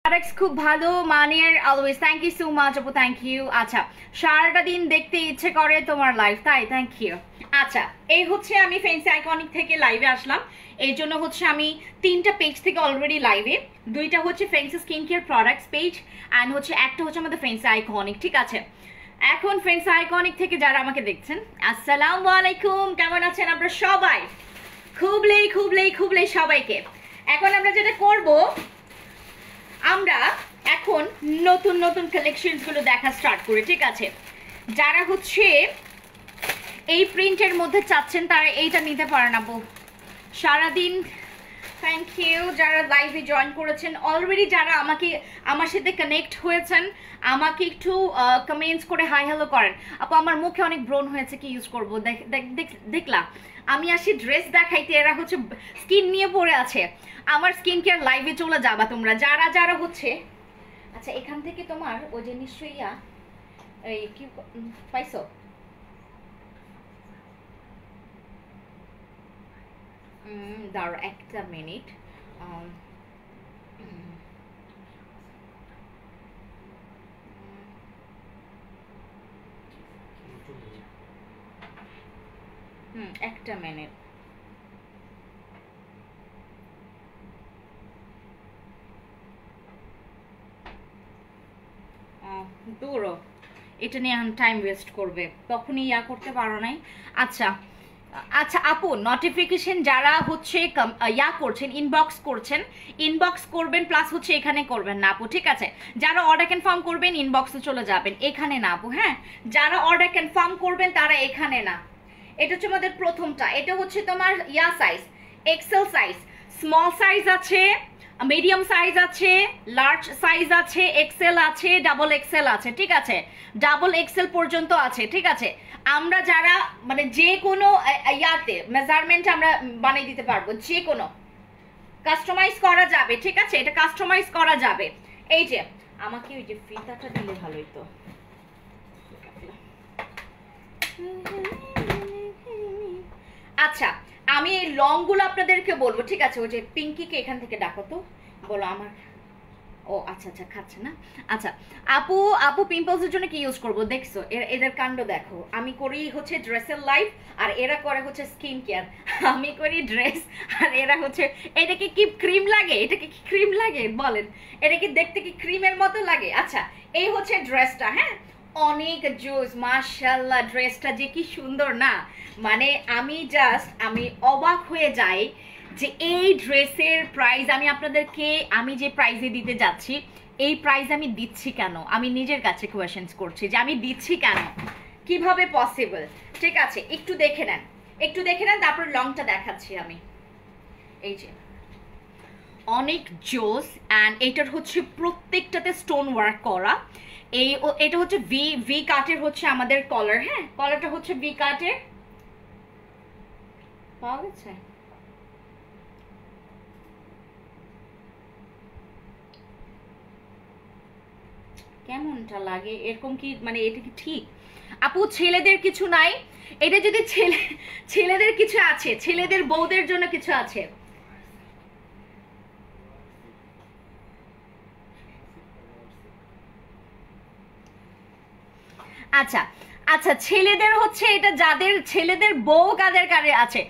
Products খুব ভালো মানের always. Thank you so much আপু, থ্যাংক ইউ। আচ্ছা, সারাটা দিন দেখতে ইচ্ছে করে তোমার লাইভ, তাই? Thank you. আচ্ছা, এই হচ্ছে আমি ফেন্সি আইকনিক থেকে লাইভে আসলাম। এই জন্য হচ্ছে আমি 3টা পেজ থেকে অলরেডি লাইভে। 2টা হচ্ছে fancy skin care products page, and হচ্ছে একটা হচ্ছে আমাদের ফেন্সি আইকনিক। ঠিক আছে, এখন ফেন্সি আইকনিক থেকে যারা আমাকে দেখছেন, আসসালামু আলাইকুম, কেমন আছেন আপনারা সবাই? খুবলেই সবাইকে। এখন আমরা যেটা করব, আমরা এখন নতুন নতুন কালেকশনসগুলো দেখা স্টার্ট করি। ঠিক আছে, যারা হচ্ছে এই প্রিন্টের মধ্যে চাচ্ছেন তারা এইটা নিতে পারেন আপু। সারাদিন থ্যাংক ইউ যারা লাইভে জয়েন করেছেন অলরেডি, যারা আমার সাথে কানেক্ট হয়েছেন আমাকে একটু কমেন্টস করে হাই হ্যালো করেন। আপু আমার মুখে অনেক ব্রণ হয়েছে, কি ইউজ করবো? দেখলা আমি আসি ড্রেস দেখাইতে, এরা হচ্ছে স্কিন নিয়ে পড়ে আছে। আমার স্কিন কেয়ার লাইভে চলে যাবা তোমরা যারা যারা হচ্ছে। আচ্ছা, এখান থেকে তোমার ওই যে নিশ্চয়ই এই কি পাইছো? দাঁড়ো একটা মিনিট। একটা মিনিট। দূরও এটা নিয়ে এখন টাইম ওয়েস্ট করবে, তখনই করতে পারো নাই। আচ্ছা আচ্ছা আপু, নোটিফিকেশন যারা হচ্ছে করছেন, ইনবক্স করবেন, প্লাস হচ্ছে এখানে করবেন না আপু। ঠিক আছে, যারা অর্ডার কনফার্ম করবেন ইনবক্সে চলে যাবেন, এখানে না আপু। হ্যাঁ, যারা অর্ডার কনফার্ম করবেন তারা এখানে না। এটা হচ্ছে আমাদের প্রথমটা। এটা হচ্ছে তোমার size, XL size, small size আছে, মিডিয়াম সাইজ আছে, লার্জ সাইজ আছে, এক্সেল আছে, ডাবল এক্সেল আছে। ঠিক আছে, ডাবল এক্সেল পর্যন্ত আছে। ঠিক আছে, আমরা যারা মানে যে কোনো মেজারমেন্ট আমরা বানিয়ে দিতে পারবো, যে কোনো কাস্টমাইজ করা যাবে। ঠিক আছে, এটা কাস্টমাইজ করা যাবে। এই যে আমাকে ওই যে ফিতাটা দিলে ভালোই তো। আচ্ছা, আমি এই লংগুলো আপনাদেরকে বলবো। ঠিক আছে, ওই যে পিঙ্কিকে এখান থেকে ডাকো তো, বলো আমার। ও আচ্ছা আচ্ছা, খাচ্ছে না। আচ্ছা আপু পিম্পলসের জন্য কি ইউজ করবো দেখছো? এদের কাণ্ড দেখো। আমি করি হচ্ছে ড্রেসের লাইফ, আর এরা করে হচ্ছে স্কিন কেয়ার। আমি করি ড্রেস, আর এরা হচ্ছে। এটাকে কি ক্রিম লাগে? এটাকে কি ক্রিম লাগে বলেন? এটা কি দেখতে কি ক্রিমের মতো লাগে? আচ্ছা, এই হচ্ছে ড্রেসটা। হ্যাঁ, অনেক জোস, মাশাআল্লাহ। ড্রেসটা যে কি সুন্দর না, মানে আমি অবাক হয়ে যাই যে এই ড্রেসের প্রাইস আমি যে প্রাইসে দিতে যাচ্ছি, এই প্রাইস আমি দিচ্ছি কেন? আমি নিজের কাছে কোয়েশ্চেন্স করছি যে আমি দিচ্ছি কেন, কিভাবে পসিবল? ঠিক আছে, একটু দেখে নেন, তারপর লংটা দেখাচ্ছি আমি। এই যে অনেক জোস, অ্যান্ড এটার হচ্ছে প্রত্যেকটাতে স্টোন ওয়ার্ক করা। এটা হচ্ছে ভি কাটের হচ্ছে আমাদের কলার। হ্যাঁ, কলারটা হচ্ছে ভি কাটের, পাওয়া গেছে? কেমনটা লাগে এরকম কি, মানে এটা কি ঠিক? আপু ছেলেদের কিছু নাই, এটা যদি ছেলেদের কিছু আছে, ছেলেদের বউদের জন্য কিছু আছে। আচ্ছা আচ্ছা, ছেলেদের হচ্ছে এটা, যাদের ছেলেদের বউ কাদের কারে আছে,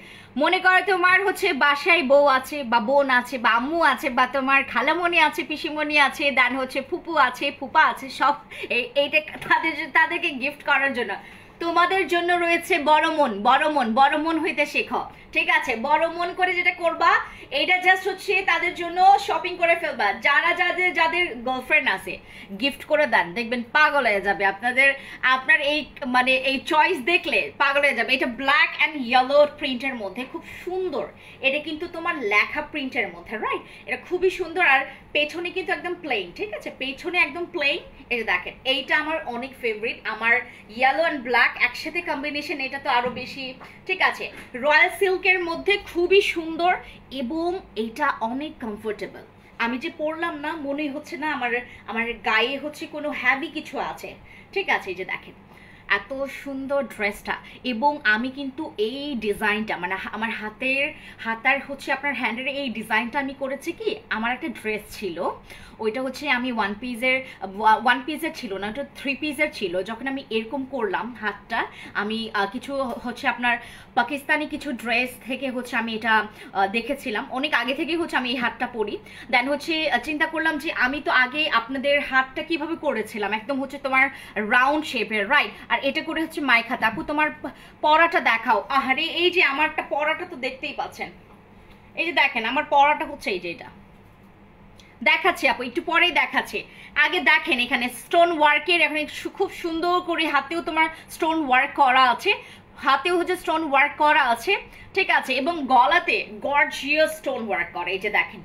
মনে করো তোমার হচ্ছে বাসায় বউ আছে, বা বোন আছে, বা আম্মু আছে, বা তোমার খালামণি আছে, পিসিমণি আছে, দেন হচ্ছে ফুপু আছে, ফুপা আছে, সব এইটা তাদেরকে গিফট করার জন্য। তোমাদের জন্য রয়েছে বড় মন হইতে শেখো। ঠিক আছে, বড় মন করে যেটা করবা, এটা জাস্ট হচ্ছে তাদের জন্য শপিং করে ফেলবা। যাদের গার্লফ্রেন্ড আছে, গিফট করে দেন, দেখবেন পাগল হয়ে যাবে। আপনার এই চয়েস দেখলে পাগল হয়ে যাবে। এটা ব্ল্যাক অ্যান্ড ইয়েলো প্রিন্টের মধ্যে, খুব সুন্দর। এটা কিন্তু তোমার লেখা প্রিন্টের মধ্যে, রাইট? এটা খুবই সুন্দর। আর পেছনে কিন্তু একদম প্লেন। ঠিক আছে, পেছনে একদম প্লেন। এই যে দেখেন, এইটা আমার অনেক ফেভারিট। আমার ইয়েলো অ্যান্ড ব্ল্যাক একসাথে কম্বিনেশন, এটা তো আরো বেশি। ঠিক আছে, রয়্যাল সিল্কের মধ্যে খুবই সুন্দর, এবং এটা অনেক কমফোর্টেবল। আমি যে পরলাম না, মনেই হচ্ছে না আমার গায়ে হচ্ছে কোনো হ্যাভি কিছু আছে। ঠিক আছে, এই যে দেখেন, এত সুন্দর ড্রেসটা। এবং আমি কিন্তু এই ডিজাইনটা মানে আমার হাতার হচ্ছে আপনার হ্যান্ডের এই ডিজাইনটা আমি করেছি কি, আমার একটা ড্রেস ছিল, ওইটা হচ্ছে আমি ওয়ান পিসের ছিল না, ওটা 3 পিসের ছিল। যখন আমি এরকম করলাম হাতটা, আমি কিছু হচ্ছে আপনার পাকিস্তানি কিছু ড্রেস থেকে হচ্ছে আমি এটা দেখেছিলাম, অনেক আগে থেকেই হচ্ছে আমি এই হাতটা পরি। দেন হচ্ছে চিন্তা করলাম যে আমি তো আগে আপনাদের হাতটা কিভাবে করেছিলাম, একদম হচ্ছে তোমার রাউন্ড শেপের, রাইট? আর এটা করে হচ্ছে মাইখাতে। আপু তোমার পরাটা দেখাও। আহারে এই যে আমারটা পরাটা তো দেখতেই পাচ্ছেন, এই যে দেখেন আমার পরাটা হচ্ছে এই যে এটা দেখাচ্ছে আপু, একটু পরেই দেখাচ্ছে। আগে দেখেন এখানে স্টোন ওয়ার্কের, এখানে খুব সুন্দর করে হাতেও তোমার স্টোন ওয়ার্ক করা আছে, হাতেও হচ্ছে স্টোন ওয়ার্ক করা আছে, ঠিক আছে? এবং গলাতে গর্জিয়াস স্টোন ওয়ার্ক করা, এই যে দেখেন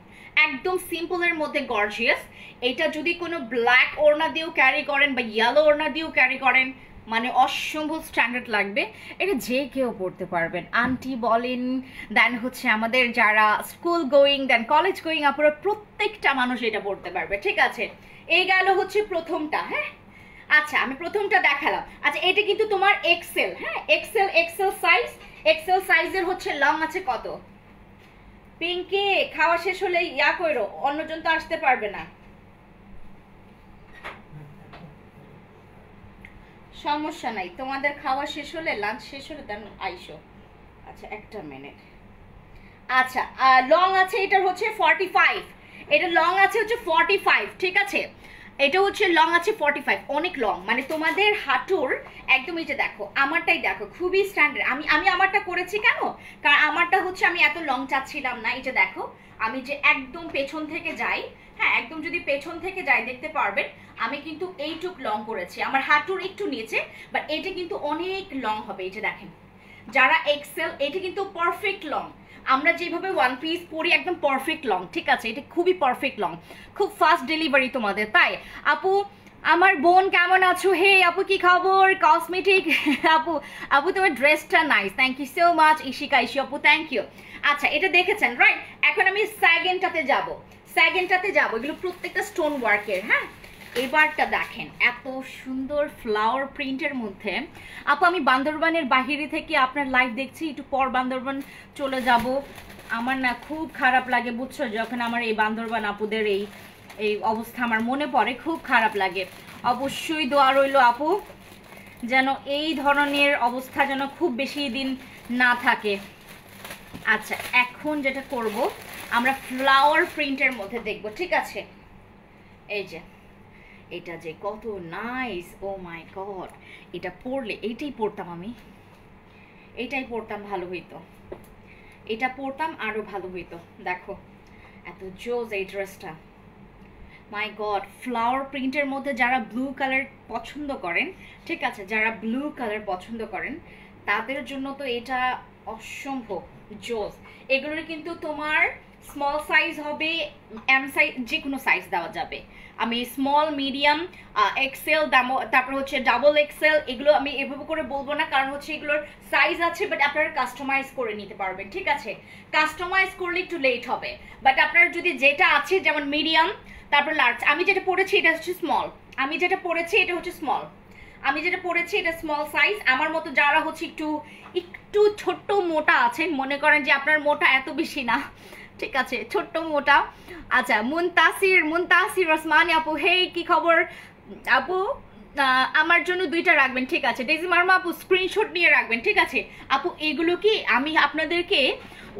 একদম সিম্পলের মধ্যে গর্জিয়াস। এটা যদি কোনো ব্ল্যাক ওড়না দিয়েও ক্যারি করেন বা ইয়েলো ওড়না দিয়েও ক্যারি করেন, মানে অসম্ভব স্ট্যান্ডার্ড লাগবে। এটা যে কেউ পড়তে পারবেন, আন্টি বলেন, দেন হচ্ছে আমাদের যারা school going then college going আপুরা, প্রত্যেকটা মানুষ এটা পড়তে পারবে, ঠিক আছে? এই গেল হচ্ছে প্রথমটা, হ্যাঁ? আচ্ছা আমি প্রথমটা দেখালাম। আচ্ছা এটা কিন্তু তোমার এক্সেল, হ্যাঁ এক্সেল সাইজের হচ্ছে লং আছে কত? পিঙ্কি খাওয়া শেষ হলে ইয়া কইরো, অন্যজন তো আসতে পারবে না। সমস্যা নাই, তোমাদের খাওয়া শেষ হলে, লাঞ্চ শেষ হলে দেন আইসো। আচ্ছা একটা মিনিট। আচ্ছা লং আছে এটার হচ্ছে 45, এটা লং আছে হচ্ছে 45, ঠিক আছে? এটা হচ্ছে লং আছে 45, অনেক লং, মানে তোমাদের হাঁটুর একদম। এই যে দেখো আমারটাই দেখো, খুবই স্ট্যান্ডার্ড। আমি আমারটা করেছি কেন, কারণ আমারটা হচ্ছে আমি এত লং চাচ্ছিলাম না। এই যে দেখো আমি যে একদম পেছন থেকে যাই, হ্যাঁ একদম যদি পেছন থেকে যাই দেখতে পারবেন আমি কিন্তু এইটুক লং করেছি, আমার হাঁটুর একটু নিচে, বাট এটা কিন্তু অনেক লং হবে। এই যে দেখেন যারা এক্সেল, এটা কিন্তু পারফেক্ট লং, আমরা যেভাবে ওয়ান পিস পরি একদম পারফেক্ট লং, ঠিক আছে? এটা খুবই পারফেক্ট লং, খুব ফাস্ট ডেলিভারি তোমাদের। তাই আপু আমার বোন কেমন আছো? হে আপু কি খবর? কসমেটিক আপু তোমার ড্রেসটা nice, thank you so much Ishika আপু, থ্যাংক ইউ। আচ্ছা এটা দেখেছেন, রাইট? এখন আমি সেকেন্ডটাতে যাব, এগুলো প্রত্যেকটা স্টোন ওয়ার্কের, হ্যাঁ? এবারটা দেখেন এত সুন্দর ফ্লাওয়ার প্রিন্টের মধ্যে। আপু আমি বান্দরবানের বাহিরে থেকে আপনার লাইভ দেখছি, একটু পর বান্দরবান চলে যাব। আমার না খুব খারাপ লাগে বুঝছো, যখন আমার এই বান্দরবান আপুদের এই অবস্থা আমার মনে পড়ে, খুব খারাপ লাগে। অবশ্যই দোয়া রইল আপু, যেন এই ধরনের অবস্থা যেন খুব বেশি দিন না থাকে। আচ্ছা এখন যেটা করব আমরা ফ্লাওয়ার প্রিন্টের মধ্যে দেখব, ঠিক আছে? এই যে এটা যে কত নাইস, ও মাই গড! এটা পরলে, এইটাই পরতাম আমি, এইটাই পরতাম, ভালো হইতো, এটা পরতাম আরো ভালো হইতো। দেখো এত জোস এই ড্রেসটা, মাই গড! ফ্লাওয়ার প্রিন্টের মধ্যে যারা ব্লু কালার পছন্দ করেন, ঠিক আছে, যারা ব্লু কালার পছন্দ করেন তাদের জন্য তো এটা অসম্ভব জোস। এগুলোর কিন্তু তোমার স্মল সাইজ হবে, এম সাইজ, যে কোনো সাইজ দেওয়া যাবে। আমি স্মল, মিডিয়াম, এক্সেল, তারপর হচ্ছে ডাবল এক্সেল, এগুলো আমি এভাবে করে বলবো না, কারণ হচ্ছে এগুলোর সাইজ আছে, বাট আপনারা কাস্টমাইজ করে নিতে পারবেন, ঠিক আছে? কাস্টমাইজ করলে একটু লেট হবে, বাট আপনার যদি যেটা আছে, যেমন মিডিয়াম, তারপর লার্জ। আমি যেটা পড়েছি এটা হচ্ছে স্মল, এটা স্মল সাইজ। আমার মতো যারা হচ্ছে একটু ছোট্ট মোটা আছেন, মনে করেন যে আপনার মোটা এত বেশি না, ঠিক আছে, ছোট্ট মোটা। আচ্ছা মুনতাসির ওসমানী আপু, হে কি খবর আপু? আমার জন্য 2টা রাখবেন, ঠিক আছে? ডেজি মার্মা আপু স্ক্রিনশট নিয়ে রাখবেন, ঠিক আছে? আপু এগুলো কি আমি আপনাদেরকে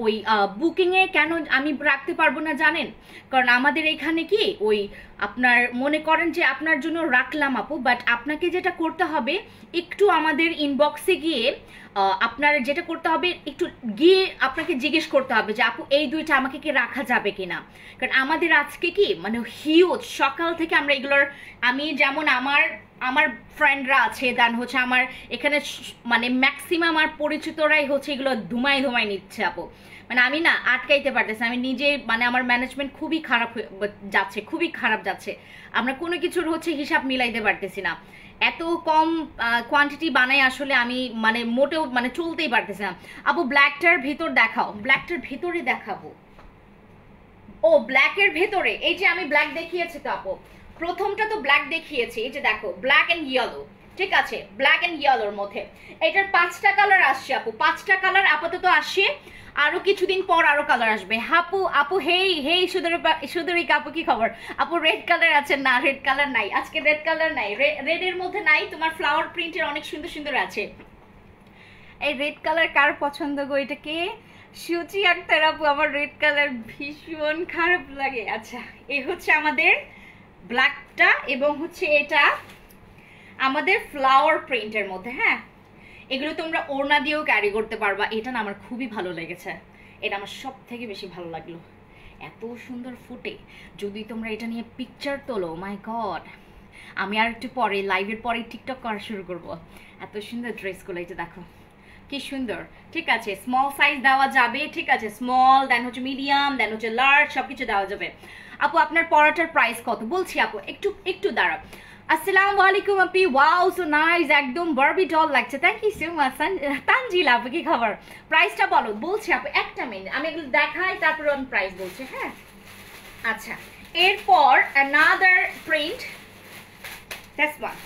ওই বুকিংয়ে কেন আমি রাখতে পারবো না জানেন? কারণ আমাদের এখানে কি ওই আপনার মনে করেন যে আপনার জন্য রাখলাম আপু, বাট আপনাকে যেটা করতে হবে একটু আমাদের ইনবক্সে গিয়ে আপনার যেটা করতে হবে একটু গিয়ে আপনাকে জিজ্ঞেস করতে হবে যে আপু এই 2টা আমাকে কি রাখা যাবে কিনা। কারণ আমাদের আজকে কি মানে হিউজ সকাল থেকে আমরা এগুলোর, আমি যেমন আমার ফ্রেন্ডরা আছে, দেন হচ্ছে আমার এখানে মানে ম্যাক্সিমাম আমার পরিচিতরাই হচ্ছে এগুলো ধুমাই নিচ্ছে আপু। মানে আমি না আটকাইতে পারতেছি, আমি নিজে মানে আমার ম্যানেজমেন্ট খুবই খারাপ যাচ্ছে, আমরা কোনো কিছুর হচ্ছে হিসাব মিলাইতে পারতেছি না। এত কম কোয়ান্টিটি বানাই আসলে আমি মানে মোটেও মানে চলতেই পারতেছি না। আপু ব্ল্যাকটার ভিতর দেখাও, ব্ল্যাকটার ভিতরে দেখাবো। ও ব্ল্যাকের ভেতরে, এই যে আমি ব্ল্যাক দেখিয়েছি তো আপু, প্রথমটা তো ব্ল্যাক দেখিয়েছি, এই যে দেখো ব্ল্যাক এন্ড ইয়েলো, ঠিক আছে, ব্ল্যাক এন্ড ইয়েলোর মধ্যে। এটার 5টা কালার আসছে আপু, 5টা কালার আপাতত আসে, আরো কিছুদিন পর আরো কালার আসবে। আপু হেই সুদরিকা আপু কি খবর? আপু রেড কালার আছে না? রেড কালার নাই আজকে, রেড কালার নাই, রেড এর মধ্যে নাই, তোমার ফ্লাওয়ার প্রিন্টের অনেক সুন্দর সুন্দর আছে। এই রেড কালার কার পছন্দ গো? এটা কে? সুচি আক্তার আপু, আমার রেড কালার ভীষণ খারাপ লাগে। আচ্ছা, এই হচ্ছে আমাদের ব্ল্যাকটা এবং হচ্ছে এটা আমাদের ফ্লাওয়ার প্রিন্টের মধ্যে। হ্যাঁ, এগুলো তোমরা ওড়না দিয়েও ক্যারি করতে পারবা। এটা না আমার খুবই ভালো লেগেছে, এটা আমার সব থেকে বেশি ভালো লাগলো, এত সুন্দর ফুটে। যদি তোমরা এটা নিয়ে পিকচার তোলো, মাই গড, আমি আর একটু পরে লাইভের পরে টিকটক করা শুরু করব। এত সুন্দর ড্রেসগুলো, এটা দেখো কি সুন্দর। ঠিক আছে, স্মল সাইজ দেওয়া যাবে, ঠিক আছে, স্মল, দেন হচ্ছে মিডিয়াম, দেন হচ্ছে লার্জ, সবকিছু দেওয়া যাবে। আপু আপনার পরাটার প্রাইস কত? বলছি আপু, একটু দাঁড়া। আসসালামু আলাইকুম আপি, ওয়াও সো নাইস, একদম বারবি ডল লাগছে, thank you so much. Tanjila আপু কি খবর? প্রাইসটা বলো। বলছি আপু একটা মিনিট, আমি এগুলো দেখাই তারপর আমি প্রাইস বলছি। হ্যাঁ, আচ্ছা, এরপর অ্যানাদার প্রিন্ট, দ্যাটস ওয়ান।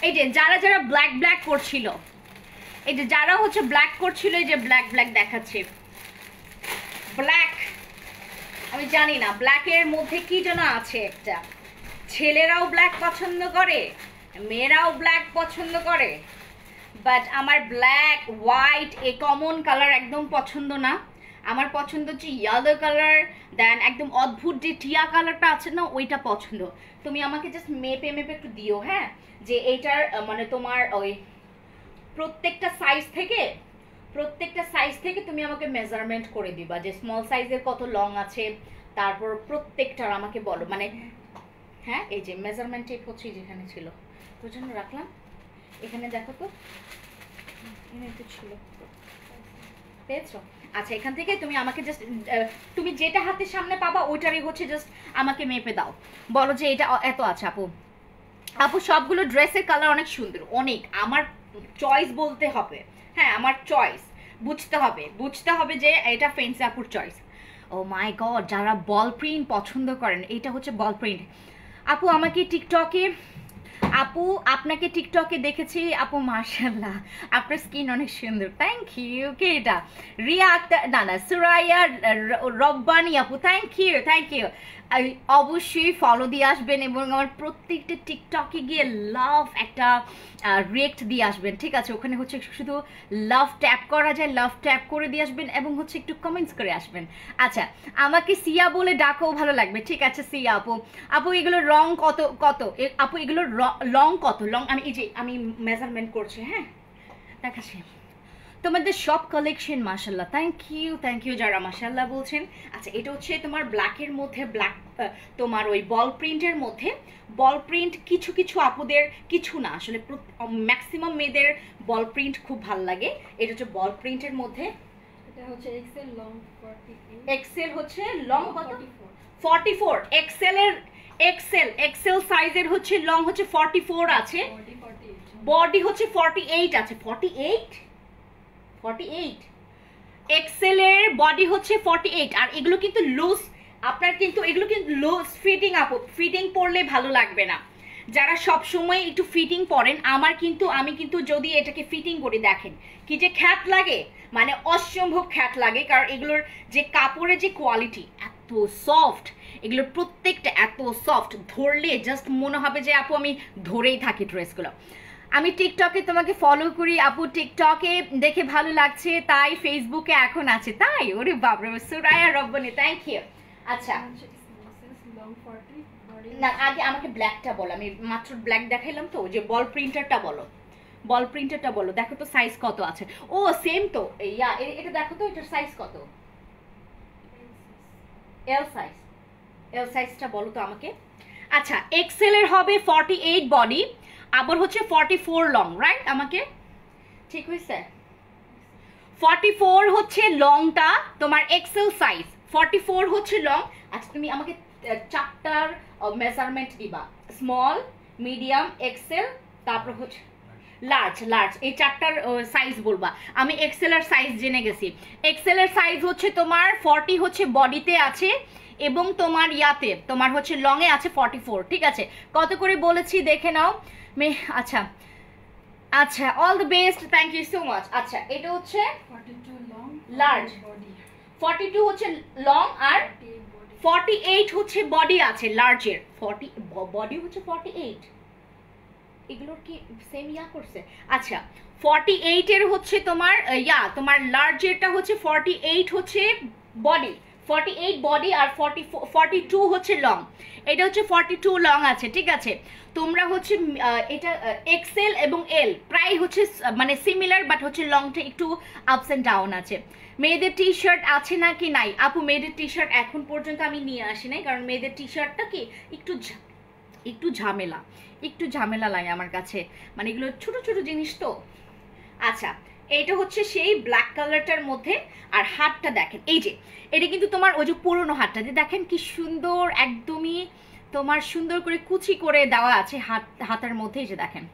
এই যে যারা ব্ল্যাক করছিল, এই যে যারা হচ্ছে ব্ল্যাক করছিল, এই যে ব্ল্যাক দেখাচ্ছে, ব্ল্যাক, আমি জানি না ব্ল্যাকের মধ্যে কি যেন আছে একটা, ছেলেরাও ব্ল্যাক পছন্দ করে, মেয়েরাও ব্ল্যাক পছন্দ করে, বাট আমার ব্ল্যাক হোয়াইট এই কমন কালার একদম পছন্দ না। আমার পছন্দ হচ্ছে ইয়েলো কালার, দেন একদম অদ্ভুত যে টিয়া কালারটা আছে না, ওইটা পছন্দ। তুমি আমাকে জাস্ট মেপে একটু দিও, হ্যাঁ, যে এইটার মানে তোমার ওই প্রত্যেকটা সাইজ থেকে তুমি আমাকে মেজারমেন্ট করে দিবা, যে স্মল সাইজের কত লং আছে, তারপর প্রত্যেকটার আমাকে বলো, মানে হ্যাঁ, এই যে মেজারমেন্ট টেপ হচ্ছে যেখানে ছিল, তোর জন্য রাখলাম, এখানে দেখো তো, এখানে তো ছিল, পেয়েছো? আচ্ছা, এখান থেকে তুমি আমাকে জাস্ট, তুমি যেটা হাতের সামনে পাবা ওইটারই হচ্ছে জাস্ট আমাকে মেপে দাও, বলো যে এটা এত আছে। আপু সবগুলো ড্রেসের কালার অনেক সুন্দর, অনেক, আমার চয়েস বলতে হবে, হ্যাঁ, আমার চয়েস বুঝতে হবে যে এটা ফেন্সি আপুর চয়েস। ও মাই গড, যারা বল প্রিন্ট পছন্দ করেন, এটা হচ্ছে বল প্রিন্ট। আপু আমাকে টিকটকে, আপু আপনাকে টিকটকে দেখেছি আপু, মাশাআল্লাহ আপনার স্কিন অনেক সুন্দর, থ্যাংক ইউ। কে এটা? রিয়া আক্তার, না সুরাইয়া রব্বানি আপু, থ্যাংক ইউ। অবশ্যই ফলো দিয়ে আসবেন এবং আমার প্রত্যেকটা টিকটকে গিয়ে লাভ একটা রিয়েক্ট দিয়ে আসবেন, ঠিক আছে? ওখানে হচ্ছে শুধু লাভ ট্যাপ করা যায়, লাভ ট্যাপ করে দিয়ে আসবেন এবং হচ্ছে একটু কমেন্টস করে আসবেন। আচ্ছা, আমাকে সিয়া বলে ডাকও ভালো লাগবে, ঠিক আছে সিয়া আপু এগুলোর রং কত আপু, এগুলোর লং কত? লং আমি মেজারমেন্ট করছি, হ্যাঁ, দেখাচ্ছি। তোমাদের সব কালেকশন মাশাআল্লাহ, থ্যাংক ইউ যারা মাশাআল্লাহ বলছেন। আচ্ছা, এটা হচ্ছে তোমার ব্ল্যাকের মধ্যে, ব্ল্যাক তোমার ওই বল প্রিন্টের মধ্যে, বল প্রিন্ট কিছু আপুদের, কিছু না আসলে ম্যাক্সিমাম মেয়েদের বল প্রিন্ট খুব ভালো লাগে। এটা হচ্ছে বল প্রিন্টের মধ্যে, এটা হচ্ছে এক্সেল লং 48, এক্সেল হচ্ছে লং কত? 44। এক্সেল সাইজের হচ্ছে লং হচ্ছে 44 আছে, বডি হচ্ছে 48 আছে, 48 এক্সেলের বডি হচ্ছে 48। আর এগুলো কিন্তু লুজ, আপনার কিন্তু এগুলো কিন্তু লুজ ফিটিং আপু, ফিটিং পরলে ভালো লাগবে না। যারা সব সময় একটু ফিটিং পরেন, আমি কিন্তু যদি এটাকে ফিটিং করি, দেখেন কি যে খ্যাত লাগে, মানে অসম্ভব খ্যাত লাগে, কারণ এগুলোর যে কাপড়ের যে কোয়ালিটি এত সফট, এগুলোর প্রত্যেকটা এত সফট, ধরলে জাস্ট মনে হবে যে আপু আমি ধরেই থাকি ড্রেসগুলো। আমি টিকটকে তোমাকে ফলো করি আপু, টিকটকে দেখে ভালো লাগছে তাই ফেসবুকে এখন আছে, তাই? ওরে বাপরে, সুরাইয়া রব্বানি, থ্যাংক ইউ। আচ্ছা, না আগে আমাকে ব্ল্যাকটা বলো, আমি মাত্র ব্ল্যাক দেখাইলাম তো, যে বল প্রিন্টারটা বলো, দেখো তো সাইজ কত আছে। ও সেম তো, এটা দেখো তো, এটার সাইজ কত? এল সাইজটা বলো তো আমাকে। আচ্ছা, এক্সেল এর হবে 48 বডি, আবার হচ্ছে 44 লং, রাইট? আমাকে ঠিক হয়েছে, 44 হচ্ছে লংটা তোমার, এক্সেল সাইজ 44 হচ্ছে লং। আচ্ছা, তুমি আমাকে চারটার মেজারমেন্ট দিবা, স্মল, মিডিয়াম, এক্সেল, তারপর হচ্ছে লার্জ, এই চারটার সাইজ বলবা। আমি এক্সেল এর সাইজ জেনে গেছি, এক্সেল এর সাইজ হচ্ছে তোমার 40 হচ্ছে বডিতে আছে, এবং তোমার ইয়াতে তোমার হচ্ছে লং এ আছে 44, ঠিক আছে? কত করে বলেছি দেখে নাও। আচ্ছা, আচ্ছা, all the best, thank you so much. আচ্ছা, এটা হচ্ছে 42 long, Large. body, 42 হচ্ছে লং আর 48 body. 48 হচ্ছে বডি আছে লার্জের। 40 বডি হচ্ছে 48। এগুলোর কি সেম ইয়া করছে? আচ্ছা, 48 এর হচ্ছে তোমার তোমার লার্জেরটা হচ্ছে 48 হচ্ছে বডি, 48 বডি আর 42 হচ্ছে লং। এটা হচ্ছে 42 লং আছে, ঠিক আছে। তোমরা হচ্ছে এটা এক্সেল এবং এল প্রায় হচ্ছে মানে সিমিলার, বাট হচ্ছে লংটা একটু আপস এন্ড ডাউন আছে। মেয়েদের টি শার্ট আছে নাকি নাই? আপু মেয়েদের টি শার্ট এখন পর্যন্ত আমি নিয়ে আসি নাই, কারণ মেয়েদের টি শার্টটা কি একটু ঝামেলা, একটু ঝামেলা লাগে আমার কাছে, মানে এগুলো ছোট ছোট জিনিস তো। আচ্ছা, এইটা হচ্ছে সেই ব্ল্যাক কালারটার মধ্যে। আর হাতটা দেখেন, এই যে এটা কিন্তু তোমার ওই যে পুরোনো হাতটা যে দেখেন কি সুন্দর, একদমই তোমার সুন্দর করে কুচি করে দেওয়া আছে হাতের মধ্যে। এই যে দেখেন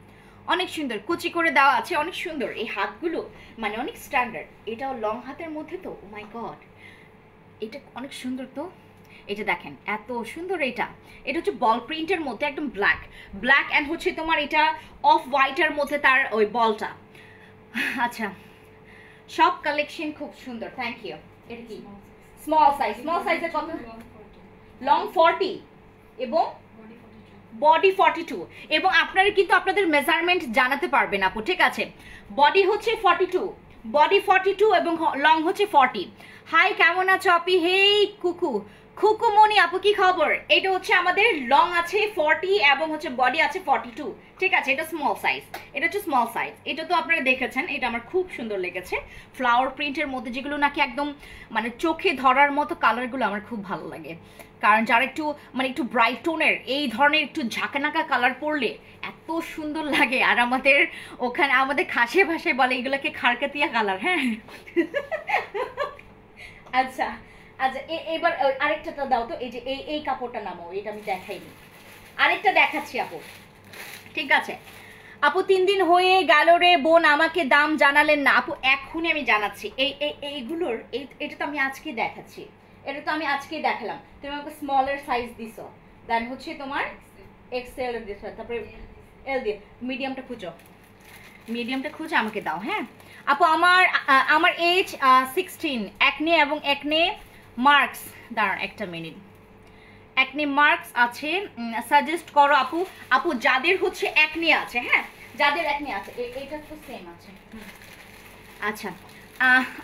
অনেক সুন্দর কুচি করে দেওয়া আছে, অনেক সুন্দর এই হাতগুলো, মানে অনেক স্ট্যান্ডার্ড। এটাও লং হাতের মধ্যে তো, ও মাই গড, এটা অনেক সুন্দর তো। এই যে দেখেন এত সুন্দর। এটা হচ্ছে বল প্রিন্টের মধ্যে, একদম ব্ল্যাক অ্যান্ড হচ্ছে তোমার এটা অফ হোয়াইটের মধ্যে তার ওই বলটা। আচ্ছা, সব কালেকশন খুব সুন্দর, থ্যাংক ইউ। এটা কি স্মল সাইজের কত? 42 long, 40. লং 40 এবং Body 42. বডি 42। এবং আপনারা কিন্তু আপনাদের মেজারমেন্ট জানাতে পারবেন আপু, ঠিক আছে। বডি হচ্ছে 42, বডি 42 এবং লং হচ্ছে 40। হাই, কেমন আছো আপি? হেই খুকুমনি আপু, কি খবর? এটা হচ্ছে আমাদের লং আছে 40 এবং হচ্ছে বডি আছে 42, ঠিক আছে। এটা স্মল সাইজ, এটা হচ্ছে স্মল সাইজ। এটা তো আপনারা দেখেছেন, এটা আমার খুব সুন্দর লেগেছে। ফ্লাওয়ার প্রিন্টের মধ্যে যেগুলো নাকি একদম মানে চোখে ধরার মতো কালারগুলো আমার খুব ভালো লাগে, কারণ যারা একটু মানে একটু ব্রাইট টোনের এই ধরনের একটু ঝাঁকানাকা কালার পরলে এত সুন্দর লাগে। আর আমাদের ওখানে আমাদের খাসে ভাষায় বলে এগুলোকে খারকাতিয়া কালার। হ্যাঁ আচ্ছা আচ্ছা, এবার আরেকটা দাও তো। এই যে এই কাপড়টা নামাও, এটা আমি দেখাইনি, আরেকটা দেখাচ্ছি আপু, ঠিক আছে। আপু 3 দিন হয়ে গেল রে বোন, আমাকে দাম জানালেন না। আপু এখনই আমি জানাচ্ছি। এইগুলোর এটা তো আমি আজকে দেখাচ্ছি, এটা তো আমি আজকে দেখালাম। তুমি আমাকে স্মলের সাইজ দিছো, দেন হচ্ছে তোমার এক্সেল দিছো, তারপরে এল দিয়ে মিডিয়ামটা খুঁজো আমাকে দাও। হ্যাঁ আপু, আমার এজ 16, একনে এবং একনে মার্কস, দাঁড়ান একটা মিনিট, একনে মার্কস আছে, সাজেস্ট করো আপু যাদের হচ্ছে একনে আছে। হ্যাঁ, যাদের একনে আছে, এটা তো সেম আছে। আচ্ছা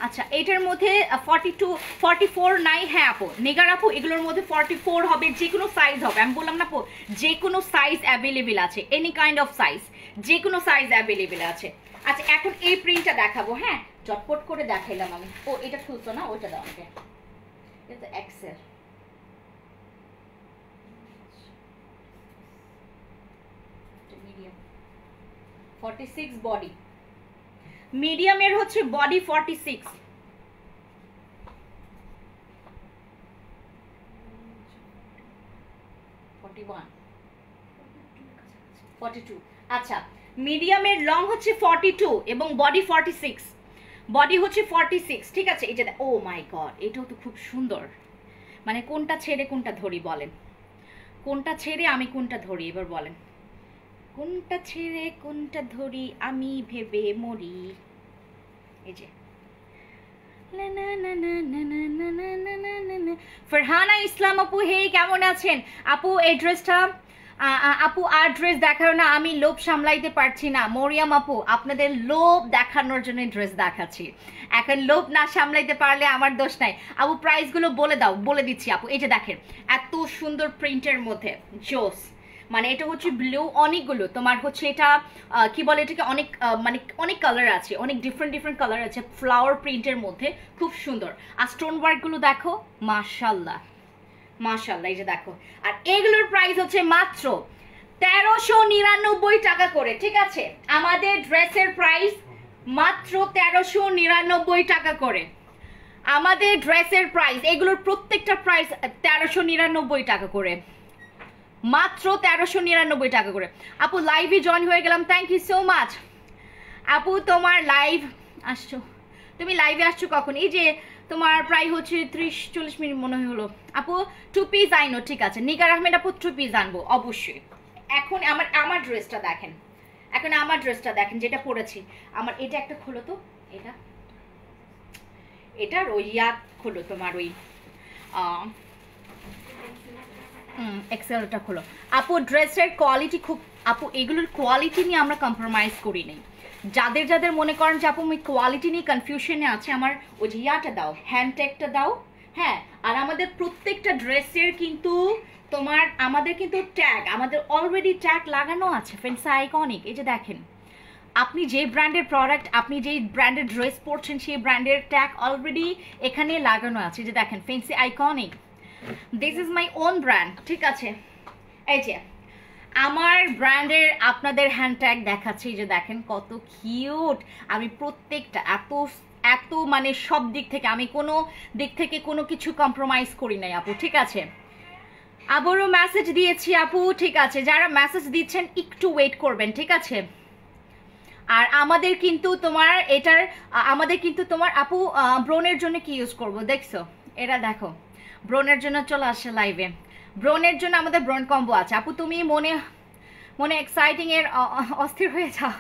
আচ্ছা, এটার মধ্যে 42 44 নাই? হ্যাঁ আপু, নিগার আপু এগুলোর মধ্যে 44 হবে, যে কোনো সাইজ হবে। আমি বললাম না আপু, যে কোনো সাইজ অ্যাভেলেবেল আছে, এনি কাইন্ড অফ সাইজ, যে কোনো সাইজ অ্যাভেলেবেল আছে। আচ্ছা, এখন এই প্রিন্টটা দেখাবো। হ্যাঁ, চটপট করে দেখাইলাম আমি। ও এটা খুলছো না, ওইটা দাও আমাকে। এটা তো এক্সেল, মিডিয়াম 46 বডি, মিডিয়ামের হচ্ছে বডি 46, 41 42। আচ্ছা, মিডিয়ামের লং হচ্ছে 42 এবং বডি 46, বডি হচ্ছে 46, ঠিক আছে। এই যে ও মাই গড, এটাও তো খুব সুন্দর। মানে কোনটা ছেড়ে কোনটা ধরি বলেন, কোনটা ছেড়ে আমি কোনটা ধরি, এবার বলেন কোনটা ছেড়ে কোনটা ধরি, আমি ভেবে মরি। এই যে ফারহানা ইসলাম আপু, হে কেমন আছেন আপু? এই ড্রেসটা আপু আর ড্রেস দেখানো না, আমি লোভ সামলাইতে পারছি না। মরিয়াম আপু, আপনাদের লোভ দেখানোর জন্য ড্রেস দেখাচ্ছি, এখন লোভ না সামলাইতে পারলে আমার দোষ নাই। আপু প্রাইসগুলো বলে দাও। বলে দিচ্ছি আপু, এই যে দেখেন এত সুন্দর প্রিন্টের মধ্যে জোস, মানে এটা হচ্ছে ব্লু, অনেকগুলো তোমার হচ্ছে এটা কি বলে এটাকে, অনেক মানে অনেক কালার আছে, অনেক ডিফারেন্ট কালার আছে ফ্লাওয়ার প্রিন্টের মধ্যে, খুব সুন্দর। আর স্টোন ওয়ার্কগুলো দেখো, মাশাল্লাহ মাশাল্লাহ। এই যে দেখো, আর এগুলোর প্রাইস হচ্ছে মাত্র 1399 টাকা করে, ঠিক আছে। আমাদের ড্রেসের প্রাইস মাত্র 1399 টাকা করে, আমাদের ড্রেসের প্রাইস, এগুলোর প্রত্যেকটা প্রাইস 1399 টাকা করে, মাত্র 1399 টাকা করে। আপু লাইভে জয়েন হয়ে গেলাম, থ্যাংক ইউ সো মাচ। আপু তোমার লাইভ আসছো, তুমি লাইভে আসছো কখন? এই যে তোমার প্রায় হচ্ছে 30-40 মিনিট মনে হলো। আপু 2 পিস আইনো, ঠিক আছে। নিগার আহমেদ আপু 2 পিস আনবো অবশ্যই। এখন আমার ড্রেসটা দেখেন, এখন আমার ড্রেসটা দেখেন যেটা পরেছি, আমার এটা একটা খোলো তো, এটার ওই খোলো তোমার ওই এক্সেলটা খোলো। আপু ড্রেসের কোয়ালিটি খুব, আপু এগুলোর কোয়ালিটি নিয়ে আমরা কম্প্রোমাইজ করি নাই। যাদের যাদের মনে করেন যে আপু আমি কোয়ালিটি নিয়ে কনফিউশনে আছে, আমার ওই যে দাও, হ্যান্ডটেকটা দাও। হ্যাঁ, আর আমাদের প্রত্যেকটা ড্রেসের কিন্তু তোমার আমাদের কিন্তু ট্যাগ, আমাদের অলরেডি ট্যাগ লাগানো আছে ফ্যান্সি আইকনিক। এই যে দেখেন, আপনি যে ব্র্যান্ডের প্রোডাক্ট, আপনি যেই ব্র্যান্ডের ড্রেস পরছেন সেই ব্র্যান্ডের ট্যাগ অলরেডি এখানে লাগানো আছে। যে দেখেন fancy iconic, this is my own brand, ঠিক আছে। এই যে আমার ব্র্যান্ডের আপনাদের হ্যান্ড ট্যাগ দেখাচ্ছি, যে দেখেন কত কিউট। আমি প্রত্যেকটা এত এত মানে সব দিক থেকে আমি কোনো দিক থেকে কোনো কিছু কম্প্রোমাইজ করি নাই আপু, ঠিক আছে। আবারও মেসেজ দিয়েছি আপু, ঠিক আছে। যারা মেসেজ দিচ্ছেন একটু ওয়েট করবেন, ঠিক আছে। আর আমাদের কিন্তু তোমার এটার আমাদের কিন্তু তোমার আপু ব্রোনের জন্য কি ইউজ করব দেখছো, এটা দেখো ব্রোনের জন্য চলে আসছে লাইভে। ব্রোনের জন্য আমাদের ব্রোন কম্বো আছে আপু, তুমি মনে মনে এক্সাইটিং এর অস্থির হয়ে যাও,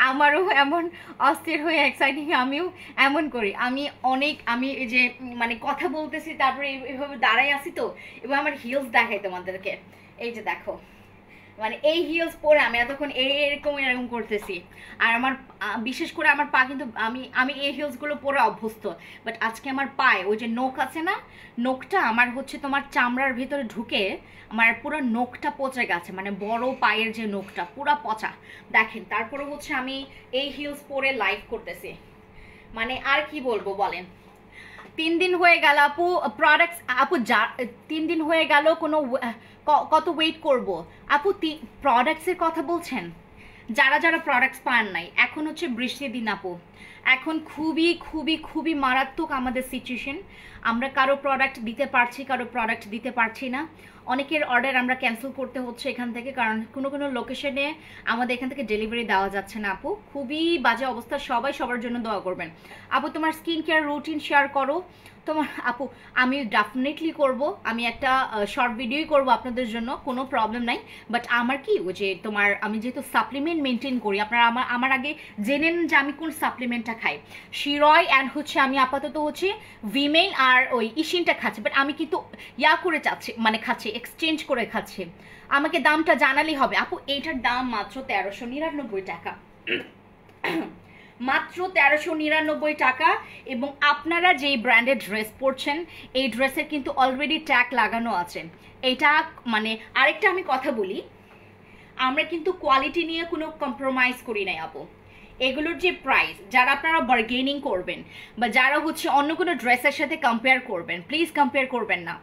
আমারও এমন অস্থির হয়ে এক্সাইটিং, আমিও এমন করি। আমি এই যে মানে কথা বলতেছি তারপরে এইভাবে দাঁড়াই আছি তো, এবার আমার হিলস দেখাই তোমাদেরকে। এই যে দেখো, মানে এই হিলস পরে আমি এতক্ষণ এরকম করতেছি। আর আমার বিশেষ করে আমার পা কিন্তু আমি এই হিলসগুলো পরে অভ্যস্ত, বাট আজকে আমার পায়ে ওই যে নোক আছে না, নোকটা আমার হচ্ছে তোমার চামড়ার ভিতরে ঢুকে আমার পুরো নোকটা পচে গেছে, মানে বড় পায়ের যে নোকটা পুরো পচা দেখেন। তারপরে হচ্ছে আমি এই হিলস পরে লাইভ করতেছি, মানে আর কি বলবো বলেন। 3 দিন হয়ে গেল আপু প্রোডাক্টস, আপু 3 দিন হয়ে গেল কোনো কত ওয়েট করব আপু? প্রোডাক্টসের কথা বলছেন, যারা যারা প্রোডাক্টস পান নাই, এখন হচ্ছে বৃষ্টির দিন আপু, এখন খুবই খুবই খুবই মারাত্মক আমাদের সিচুয়েশন। আমরা কারো প্রোডাক্ট দিতে পারছি, কারো প্রোডাক্ট দিতে পারছি না। অনেকের অর্ডার আমরা ক্যান্সেল করতে হচ্ছে এখান থেকে, কারণ কোনো কোনো লোকেশনে আমাদের এখান থেকে ডেলিভারি দেওয়া যাচ্ছে না আপু। খুবই বাজে অবস্থা, সবাই সবার জন্য দোয়া করবেন আপু। তোমার স্কিন কেয়ার রুটিন শেয়ার করো তোমার আপু। আমি ডেফিনেটলি করব, আমি একটা শর্ট ভিডিওই করব আপনাদের জন্য, কোনো প্রবলেম নাই। বাট আমার কি ওই যে তোমার আমি যেহেতু সাপ্লিমেন্ট মেনটেন করি, আপনারা আমার আগে জেনে নেন যে আমি কোন সাপ্লিমেন্টটা খাই। শিরয় অ্যান্ড হচ্ছে আমি আপাতত হচ্ছে ভিমেইন আর ওই ইশিনটা খাচ্ছি, বাট আমি কিন্তু করে চাচ্ছি, মানে খাচ্ছি এক্সচেঞ্জ করে খাচ্ছি। আমাকে দামটা জানালেই হবে আপু। এইটার দাম মাত্র 1399 টাকা, মাত্র 1399 টাকা। এবং আপনারা যেই ব্র্যান্ডের ড্রেস পরছেন এই ড্রেসের কিন্তু অলরেডি ট্যাগ লাগানো আছে। এটা মানে আরেকটা আমি কথা বলি, আমরা কিন্তু কোয়ালিটি নিয়ে কোনো কম্প্রোমাইজ করি নাই আপু। এগুলোর যে প্রাইস, যারা আপনারা বার্গেনিং করবেন বা যারা হচ্ছে অন্য কোনো ড্রেসের সাথে কম্পেয়ার করবেন, প্লিজ কম্পেয়ার করবেন না।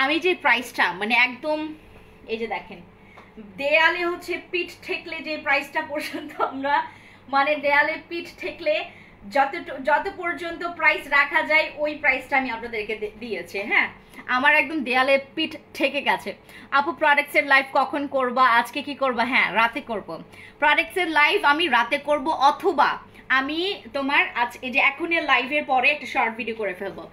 আমি যে প্রাইসটা মানে একদম এই যে দেখেন, দেয়ালে হচ্ছে পিঠ ঠেকলে যে প্রাইসটা পর্যন্ত আমরা মানে দেয়ালে পিঠ ঠেকলে যত পর্যন্ত প্রাইস রাখা যায় ওই প্রাইসটা আমি আপনাদেরকে দিয়েছি। হ্যাঁ, আমার একদম দেয়ালে পিঠ ঠেকে গেছে আপু। প্রোডাক্টসের লাইভ কখন করবা? আজকে কি করবা? হ্যাঁ, রাতে করব প্রোডাক্টসের লাইভ, আমি রাতে করব, অথবা আমি তোমার আজ এই যে এখনের লাইভের পরে একটা শর্ট ভিডিও করে ফেলবো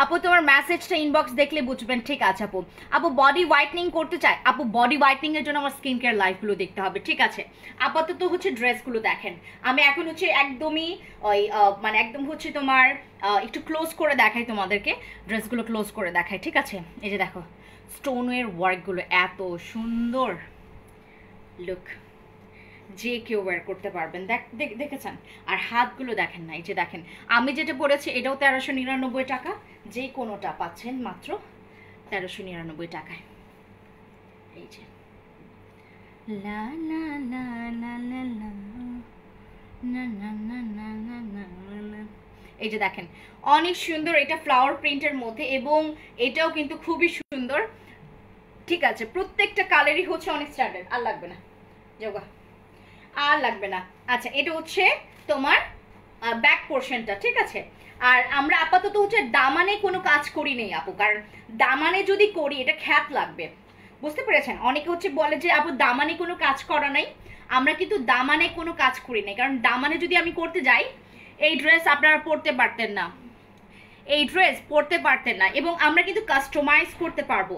আপু। তোমার মেসেজটা ইনবক্স দেখলে বুঝবেন, ঠিক আছে আপু। আপু বডি হোয়াইটনিং করতে চাই আপু, বডি হোয়াইটনিং এর জন্য আমার স্কিন কেয়ার লাইফগুলো দেখতে হবে, ঠিক আছে। আপাতত হচ্ছে ড্রেসগুলো দেখেন, আমি এখন হচ্ছে একদমই ওই মানে একদম হচ্ছে তোমার একটু ক্লোজ করে দেখাই তোমাদেরকে, ড্রেসগুলো ক্লোজ করে দেখাই, ঠিক আছে। এই যে দেখো স্টোনের ওয়ার্কগুলো এত সুন্দর, লুক, যে কেউ ওয়্যার করতে পারবেন, দেখেছেন। আর হাতগুলো দেখেন না, এই যে দেখেন আমি যেটা পরেছি এটাও 1399 টাকা, যে কোনোটা পাচ্ছেন মাত্র 1399 টাকায়। এই যে লা লা লা লা লা লা না না না না না না না, এই যে দেখেন অনেক সুন্দর, এটা ফ্লাওয়ার প্রিন্টের মধ্যে এবং এটাও কিন্তু খুবই সুন্দর, ঠিক আছে। প্রত্যেকটা কালারই হচ্ছে অনেক স্ট্যান্ডার্ড। আর লাগবে না যোগা, আর লাগবে না। আচ্ছা, এটা হচ্ছে তোমার ব্যাক পোর্শনটা, ঠিক আছে। আর আমরা আপাতত হচ্ছে দামানে কোনো কাজ করি নেই আপু, কারণ দামানে যদি করি এটা খ্যাত লাগবে, বুঝতে পেরেছেন। অনেকে হচ্ছে বলে যে আপু দামানে কোনো কাজ করা নাই, আমরা কিন্তু দামানে কোনো কাজ করি নাই, কারণ দামানে যদি আমি করতে যাই এই ড্রেস আপনারা পরতে পারতেন না, এই ড্রেস পরতে পারতেন না। এবং আমরা কিন্তু কাস্টমাইজ করতে পারবো,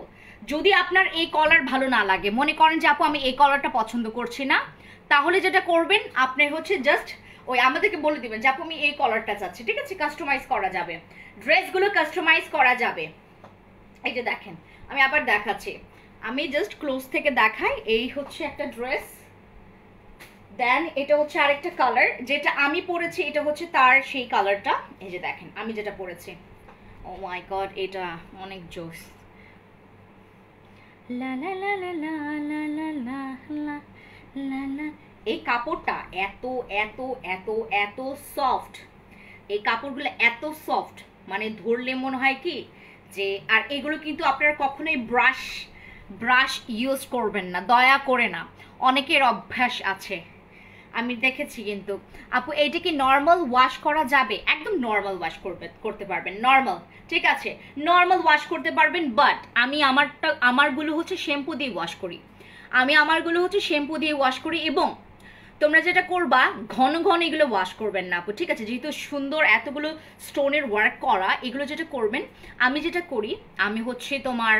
যদি আপনার এই কলার ভালো না লাগে, মনে করেন যে আপু আমি এই কলারটা পছন্দ করছি না, তাহলে যেটা করবেন আপনি হচ্ছে জাস্ট ওই আমাদেরকে বলে দিবেন যে আপু আমি এই কলারটা চাচ্ছি, ঠিক আছে? কাস্টমাইজ করা যাবে, ড্রেসগুলো কাস্টমাইজ করা যাবে। এই যে দেখেন, আমি আবার দেখাচ্ছি, আমি জাস্ট ক্লোজ থেকে দেখাই। এই হচ্ছে একটা ড্রেস, দেন এটা হচ্ছে আরেকটা কালার, যেটা আমি পরেছি এটা হচ্ছে তার সেই কালারটা। এই যে দেখেন আমি যেটা পরেছি, ও মাই গড এটা অনেক জোস। লা লা লা লা লা লা লা লা লা লা লা। এই কাপড়টা এত এত এত এত সফট, এই কাপড়গুলো এত সফট, মানে ধরলে মনে হয় কি যে, আর এগুলো কিন্তু আপনারা কখনোই ব্রাশ ইউজ করবেন না, দয়া করে না। অনেকের অভ্যাস আছে, আমি দেখেছি। কিন্তু আপু এইটা কি নর্মাল ওয়াশ করা যাবে? একদম নর্মাল ওয়াশ করতে পারবেন, নর্মাল, ঠিক আছে, নর্মাল ওয়াশ করতে পারবেন। বাট আমি আমারগুলো হচ্ছে শ্যাম্পু দিয়ে ওয়াশ করি, এবং তোমরা যেটা করবা ঘন ঘন এগুলো ওয়াশ করবেন না আপু, ঠিক আছে? যেহেতু সুন্দর এতগুলো স্টোনের ওয়ার্ক করা, এগুলো যেটা করবেন, আমি যেটা করি, আমি হচ্ছে তোমার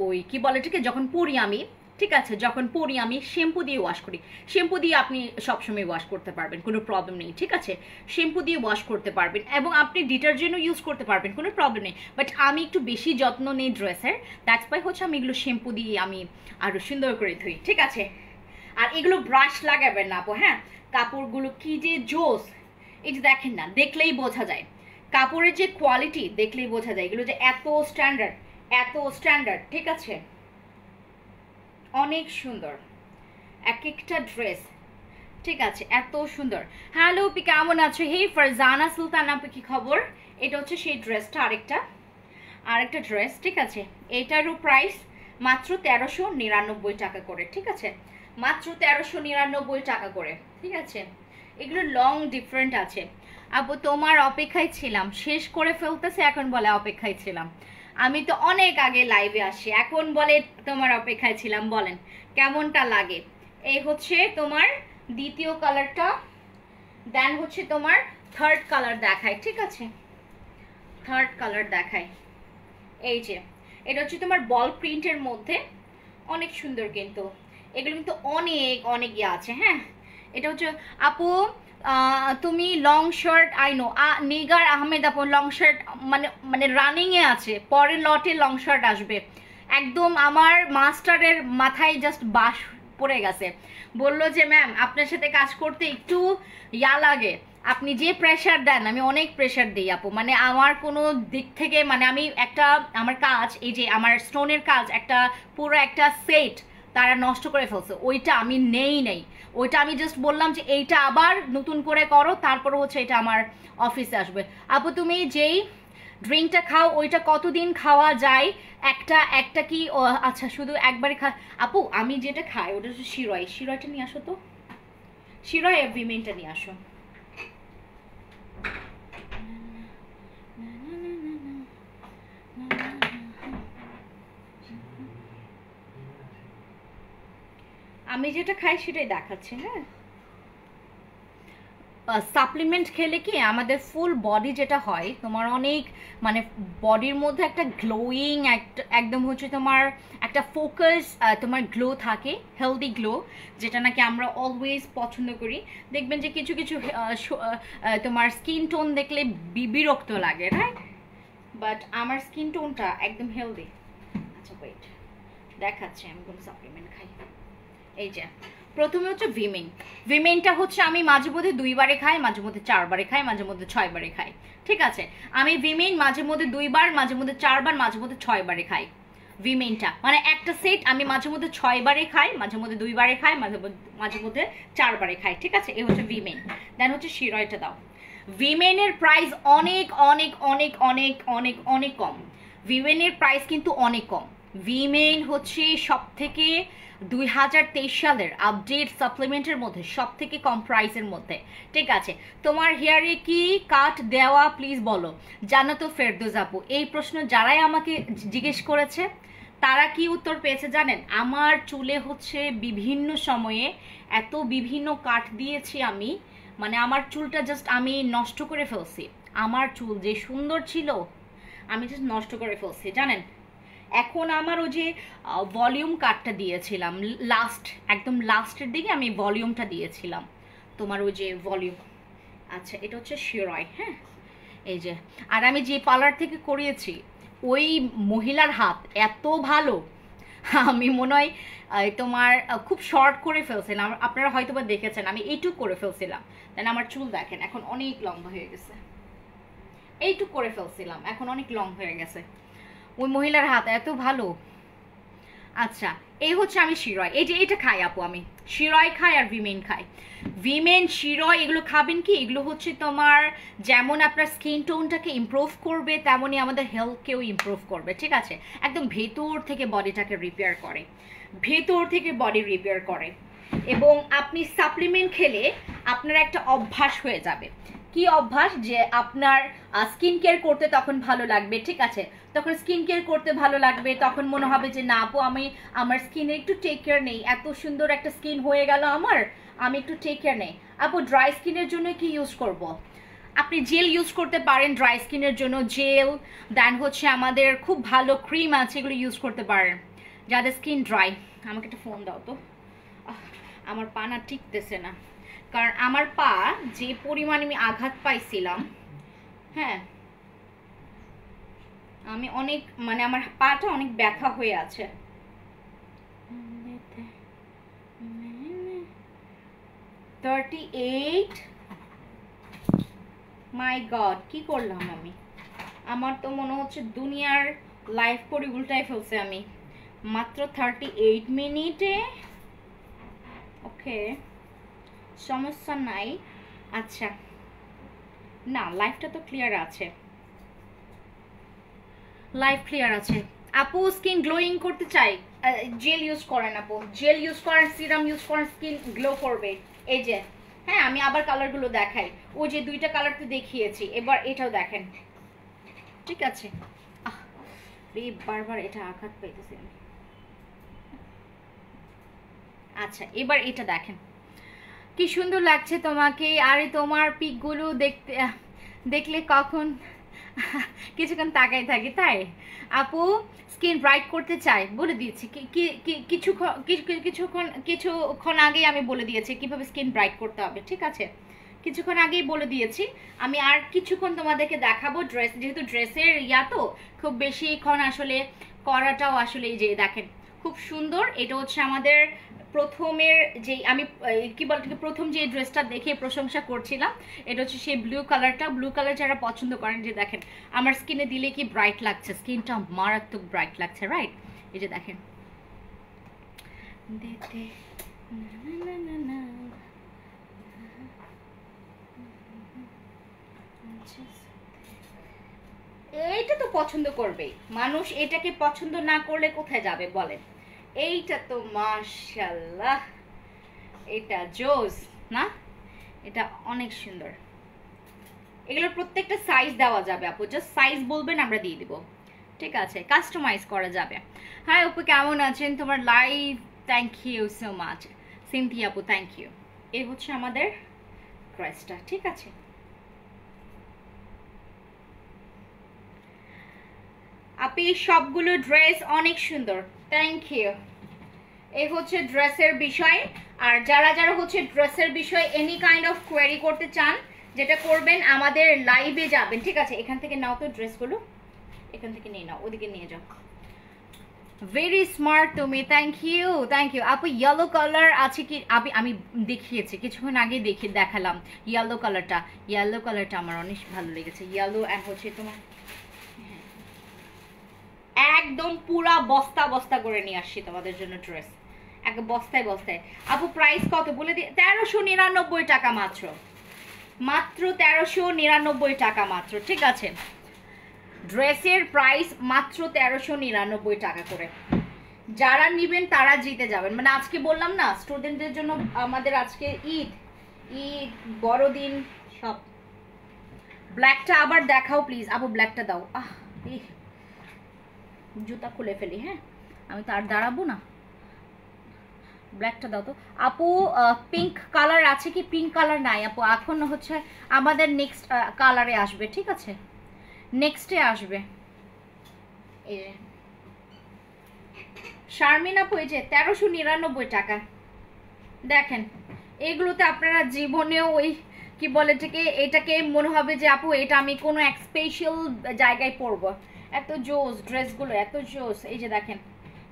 ওই কি বলে এটাকে, যখন পরি আমি, ঠিক আছে, যখন পরি আমি শ্যাম্পু দিয়ে ওয়াশ করি। শ্যাম্পু দিয়ে আপনি সবসময় ওয়াশ করতে পারবেন, কোনো প্রবলেম নেই, ঠিক আছে? শ্যাম্পু দিয়ে ওয়াশ করতে পারবেন, এবং আপনি ডিটারজেন্টও ইউজ করতে পারবেন, কোনো প্রবলেম নেই। বাট আমি একটু বেশি যত্ন নেই ড্রেসের, দ্যাটস ওয়াই হচ্ছে আমি এগুলো শ্যাম্পু দিয়ে আমি আরও সুন্দর করে ধুই, ঠিক আছে? আর এগুলো ব্রাশ লাগাবেন না আপু, হ্যাঁ? কাপড়গুলো কি যে জোস, এই যে দেখেন না, দেখলেই বোঝা যায় কাপড়ের যে কোয়ালিটি, দেখলেই বোঝা যায় এগুলো যে এত স্ট্যান্ডার্ড, ঠিক আছে? অনেক সুন্দর এক একটা ড্রেস, ঠিক আছে, এত সুন্দর। হ্যালো আপি কেমন আছো? হে ফারজানা সুলতান আপু কি খবর? এটা হচ্ছে সেই ড্রেসটা, আরেকটা ড্রেস, ঠিক আছে? এটারও প্রাইস মাত্র 1399 টাকা করে, ঠিক আছে? মাত্র 1399 টাকা করে, ঠিক আছে? এগুলো লং ডিফারেন্ট আছে। আপু তোমার অপেক্ষায় ছিলাম, শেষ করে ফেলতেছে, এখন বলে অপেক্ষায় ছিলাম। আমি তো অনেক আগে লাইভে আসি, এখন বলে তোমার অপেক্ষায় ছিলাম। বলেন কেমনটা লাগে? এই হচ্ছে তোমার দ্বিতীয় কালারটা, দেন হচ্ছে তোমার থার্ড কালার দেখায়, ঠিক আছে? থার্ড কালার দেখায়, এই যে এটা হচ্ছে তোমার বল প্রিন্টের মধ্যে, অনেক সুন্দর। কিন্তু এগুলো কিন্তু অনেক অনেক ইয়ে আছে, হ্যাঁ? এটা হচ্ছে আপু তুমি long shirt, I know Nigar Ahmed আপু, লং শার্ট মানে রানিংয়ে আছে, পরের লটে লং শার্ট আসবে। একদম আমার মাস্টারের মাথায় জাস্ট বাস পড়ে গেছে, বললো যে ম্যাম আপনার সাথে কাজ করতে একটু ইয়া লাগে, আপনি যে প্রেশার দেন, আমি অনেক প্রেশার দিই আপু, মানে আমার কোনো দিক থেকে, মানে আমি একটা আমার কাজ, এই যে আমার স্টোনের কাজ, একটা পুরো একটা সেট তারা নষ্ট করে ফেলছে, ওইটা আমি নেই, ওইটা আমি জাস্ট বললাম যে এইটা আবার নতুন করে করো, তারপরে হচ্ছে এটা আমার অফিসে আসবে। আপু তুমি যেই ড্রিঙ্কটা খাও ওইটা কতদিন খাওয়া যায়? একটা কি আচ্ছা শুধু একবারে আপু আমি যেটা খাই ওটা হচ্ছে শিরয়টা নিয়ে আসো তো, শিরয় এভরিমেনটা নিয়ে আসো। আমি যেটা খাই সেটাই দেখাচ্ছি, হ্যাঁ? সাপ্লিমেন্ট খেলে কি আমাদের ফুল বডি যেটা হয় তোমার, অনেক মানে বডির মধ্যে একটা গ্লোয়িং, একদম হচ্ছে তোমার একটা ফোকাস, তোমার গ্লো থাকে, হেলদি গ্লো, যেটা নাকি আমরা অলওয়েজ পছন্দ করি। দেখবেন যে কিছু কিছু তোমার স্কিন টোন দেখলে বিরক্ত লাগে, রাইট? বাট আমার স্কিন টোনটা একদম হেলদি। আচ্ছা ওয়েট, দেখাচ্ছি আমি কোন সাপ্লিমেন্ট খাই। এই যে প্রথমে হচ্ছে ভিমেনটা হচ্ছে আমি মাঝে মধ্যে 2 বারে খাই, মাঝে মধ্যে 4 বারে খাই, মাঝে মধ্যে 6 বারে খাই, ঠিক আছে? আমি ভিমেন মাঝে মধ্যে 2 বার, মাঝে মধ্যে 4 বার, মাঝে মধ্যে 6 বারে খাই। ভিমেনটা মানে একটা সেট আমি মাঝে মধ্যে 6 বারে খাই, মাঝে মধ্যে 2 বারে খাই, মাঝে মধ্যে 4 বারে খাই, ঠিক আছে? এই হচ্ছে ভিমেন। দেন হচ্ছে শিরয়টা দাও। ভিমেনের প্রাইস অনেক অনেক অনেক অনেক অনেক অনেক কম, ভিমেনের প্রাইস কিন্তু অনেক কম। ভিমেন হচ্ছে সব থেকে 2023 সালের আপডেট সাপ্লিমেন্টের মধ্যে সব থেকে কম প্রাইসের মধ্যে, ঠিক আছে? তোমার হেয়ারে কি কাট দেওয়া প্লিজ বলো। জান্নাতুল ফেরদৌস আপু, এই প্রশ্ন যারাই আমাকে জিজ্ঞেস করেছে তারা কি উত্তর পেয়েছে জানেন? আমার চুলে হচ্ছে বিভিন্ন সময়ে এত বিভিন্ন কাট দিয়েছি আমি, মানে আমার চুলটা জাস্ট আমি নষ্ট করে ফেলছি। আমার চুল যে সুন্দর ছিল আমি জাস্ট নষ্ট করে ফেলছি, জানেন? এখন আমার ওই যে ভলিউম কাটটা দিয়েছিলাম লাস্ট, একদম লাস্টের দিকে আমি ভলিউমটা দিয়েছিলাম, তোমার ওই যে ভলিউম। আচ্ছা, এটা হচ্ছে শিরয়, হ্যাঁ এই যে। আর আমি যে পার্লার থেকে করিয়েছি ওই মহিলার হাত এত ভালো, আমি মনে হয় তোমার খুব শর্ট করে ফেলছিলাম, আপনারা হয়তো বা দেখেছেন আমি এইটুক করে ফেলছিলাম, দেন আমার চুল দেখেন এখন অনেক লম্বা হয়ে গেছে, এইটুক করে ফেলছিলাম এখন অনেক লং হয়ে গেছে। ওই মহিলার হাত এত ভালো। আচ্ছা, এই হচ্ছে আমি শিরয়, এই যে এটা খাই আপু, আমি শিরয় খাই আর ভিমেন খাই। ভিমেন, শিরয় এগুলো খাবেন কি, এগুলো হচ্ছে তোমার যেমন আপনার স্কিন টোনটাকে ইমপ্রুভ করবে তেমনই আমাদের হেলথকেও ইমপ্রুভ করবে, ঠিক আছে। একদম ভেতর থেকে বডিটাকে রিপেয়ার করে, ভেতর থেকে বডি রিপেয়ার করে। এবং আপনি সাপ্লিমেন্ট খেলে আপনার একটা অভ্যাস হয়ে যাবে। কি অভ্যাস, যে আপনার স্কিন কেয়ার করতে তখন ভালো লাগবে, ঠিক আছে। তখন স্কিন কেয়ার করতে ভালো লাগবে, তখন মনে হবে যে না আপু আমি আমার স্কিনে একটু টেক কেয়ার নেই, এত সুন্দর একটা স্কিন হয়ে গেল আমার, আমি একটু টেক কেয়ার নেই। আপু ড্রাই স্কিনের জন্য কি ইউজ করব? আপনি জেল ইউজ করতে পারেন ড্রাই স্কিনের জন্য, জেল। দেন হচ্ছে আমাদের খুব ভালো ক্রিম আছে, এগুলো ইউজ করতে পারেন যাদের স্কিন ড্রাই। আমাকে একটা ফোন দাও তো, আমার পা না টিকতেছে না, কারণ আমার পা যে পরিমাণ আমি আঘাত পাইছিলাম, হ্যাঁ আমি অনেক মানে আমার পাটা অনেক ব্যথা হয়ে আছে। মাই গড, কি করলাম আমি? আমার তো মনে হচ্ছে দুনিয়ার লাইফ করে উল্টাই ফেলছে আমি মাত্র 38 মিনিটে। ওকে, সমস্যা নাই। আচ্ছা, না লাইফটা তো ক্লিয়ার আছে, লাইফ ক্লিয়ার আছে। আপু স্কিন গ্লোয়িং করতে চাই, জেল ইউজ করেন আপু, জেল ইউজ করেন, সিরাম ইউজ করেন, স্কিন গ্লো করবে। এই যে, হ্যাঁ আমি আবার কালারগুলো দেখাই, ওই যে দুইটা কালার তো দেখিয়েছি, এবার এটাও দেখেন, ঠিক আছে। বারবার এটা আঘাত পাইতেছি আমি। আচ্ছা, এবার এটা দেখেন কি সুন্দর লাগছে তোমাকে। আরে তোমার পিকগুলো দেখলে কখন কিছুক্ষণ তাকাই থাকি, তাই আপু স্কিন ব্রাইট করতে চাই, বলে দিয়েছি কিছুক্ষণ আগেই আমি বলে দিয়েছি কিভাবে স্কিন ব্রাইট করতে হবে, ঠিক আছে। কিছুক্ষণ আগেই বলে দিয়েছি আমি, আর কিছুক্ষণ তোমাদেরকে দেখাবো ড্রেস, যেহেতু ড্রেসের তো খুব বেশিক্ষণ আসলে করাটাও আসলে এই যে দেখেন খুব সুন্দর। এটা হচ্ছে আমাদের প্রথমের যে আমি কি বলতে প্রথম যে ড্রেসটা দেখে প্রশংসা করছিলাম, এটা হচ্ছে সেই ব্লু কালারটা। ব্লু কালার যারা পছন্দ করেন, যে দেখেন আমার স্কিনে দিলে কি ব্রাইট লাগছে, স্কিনটা মারাত্মক ব্রাইট লাগছে, রাইট। এই যে দেখেন, এইটা তো পছন্দ করবেই মানুষ, এটাকে পছন্দ না করলে কোথায় যাবে বলেন। এইটা তো মাশাআল্লাহ, এটা জোস না, এটা অনেক সুন্দর। এগুলোর প্রত্যেকটা সাইজ দেওয়া যাবে আপু, জাস্ট সাইজ বলবেন আমরা দিয়ে দিব, ঠিক আছে, কাস্টমাইজ করা যাবে। হ্যাঁ আপু কেমন আছেন, তোমার live, thank you so much Sinthia আপু, থ্যাংক ইউ। এই হচ্ছে আমাদের ড্রেসটা, ঠিক আছে। আপনি সবগুলো ড্রেস অনেক সুন্দর, থ্যাংক ইউ। এই হচ্ছে ড্রেসের বিষয়। আর যারা যারা হচ্ছে ড্রেসের বিষয় এনি কাইন্ড অফ কোয়েরি করতে চান, যেটা করবেন আমাদের লাইভে যাবেন, ঠিক আছে। এখান থেকে নাও তো ড্রেসগুলো, এখান থেকে নিয়ে নাও, ওদিকে নিয়ে যাও। ভেরি স্মার্ট তুমি, থ্যাংক ইউ, থ্যাংক ইউ আপু। ইয়েলো কালার আছে কি? আমি দেখিয়েছি কিছুক্ষণ আগে, দেখালাম ইয়েলো কালারটা। ইয়েলো কালারটা আমার অনেক ভালো লেগেছে, ইয়েলো অ্যান্ড হচ্ছে তোমার একদম পুরা বস্তা বস্তা করে নিয়ে আসছি তোমাদের জন্য ড্রেস, এক বস্তায় বস্তায়। আপু প্রাইস কত বলে দিই, 1399 টাকা মাত্র, মাত্র 1399 টাকা মাত্র, ঠিক আছে। ড্রেসের প্রাইস মাত্র 1399 টাকা করে। যারা নিবেন তারা জিতে যাবেন, মানে আজকে বললাম না স্টুডেন্টদের জন্য আমাদের আজকে ঈদ বড়দিন সব। ব্ল্যাকটা আবার দেখাও প্লিজ আপু, ব্ল্যাকটা দাও। জুতা খুলে ফেলি, হ্যাঁ আমি তো আর দাঁড়াবো না। ব্ল্যাকটা দাও তো আপু। পিঙ্ক কালার আছে কি? পিঙ্ক কালার নাই আপু, এখন হচ্ছে আমাদের নেক্সট কালারে আসবে, ঠিক আছে, নেক্সটে আসবে। এই যে শারমিন আপু এই যে 1399 টাকা। দেখেন এগুলোতে আপনারা জীবনেও ওই কি বলে এটাকে মনে হবে যে আপু এটা আমি কোনো এক স্পেশাল জায়গায় পরবো। এত জোস ড্রেসগুলো, এত জোস। এই যে দেখেন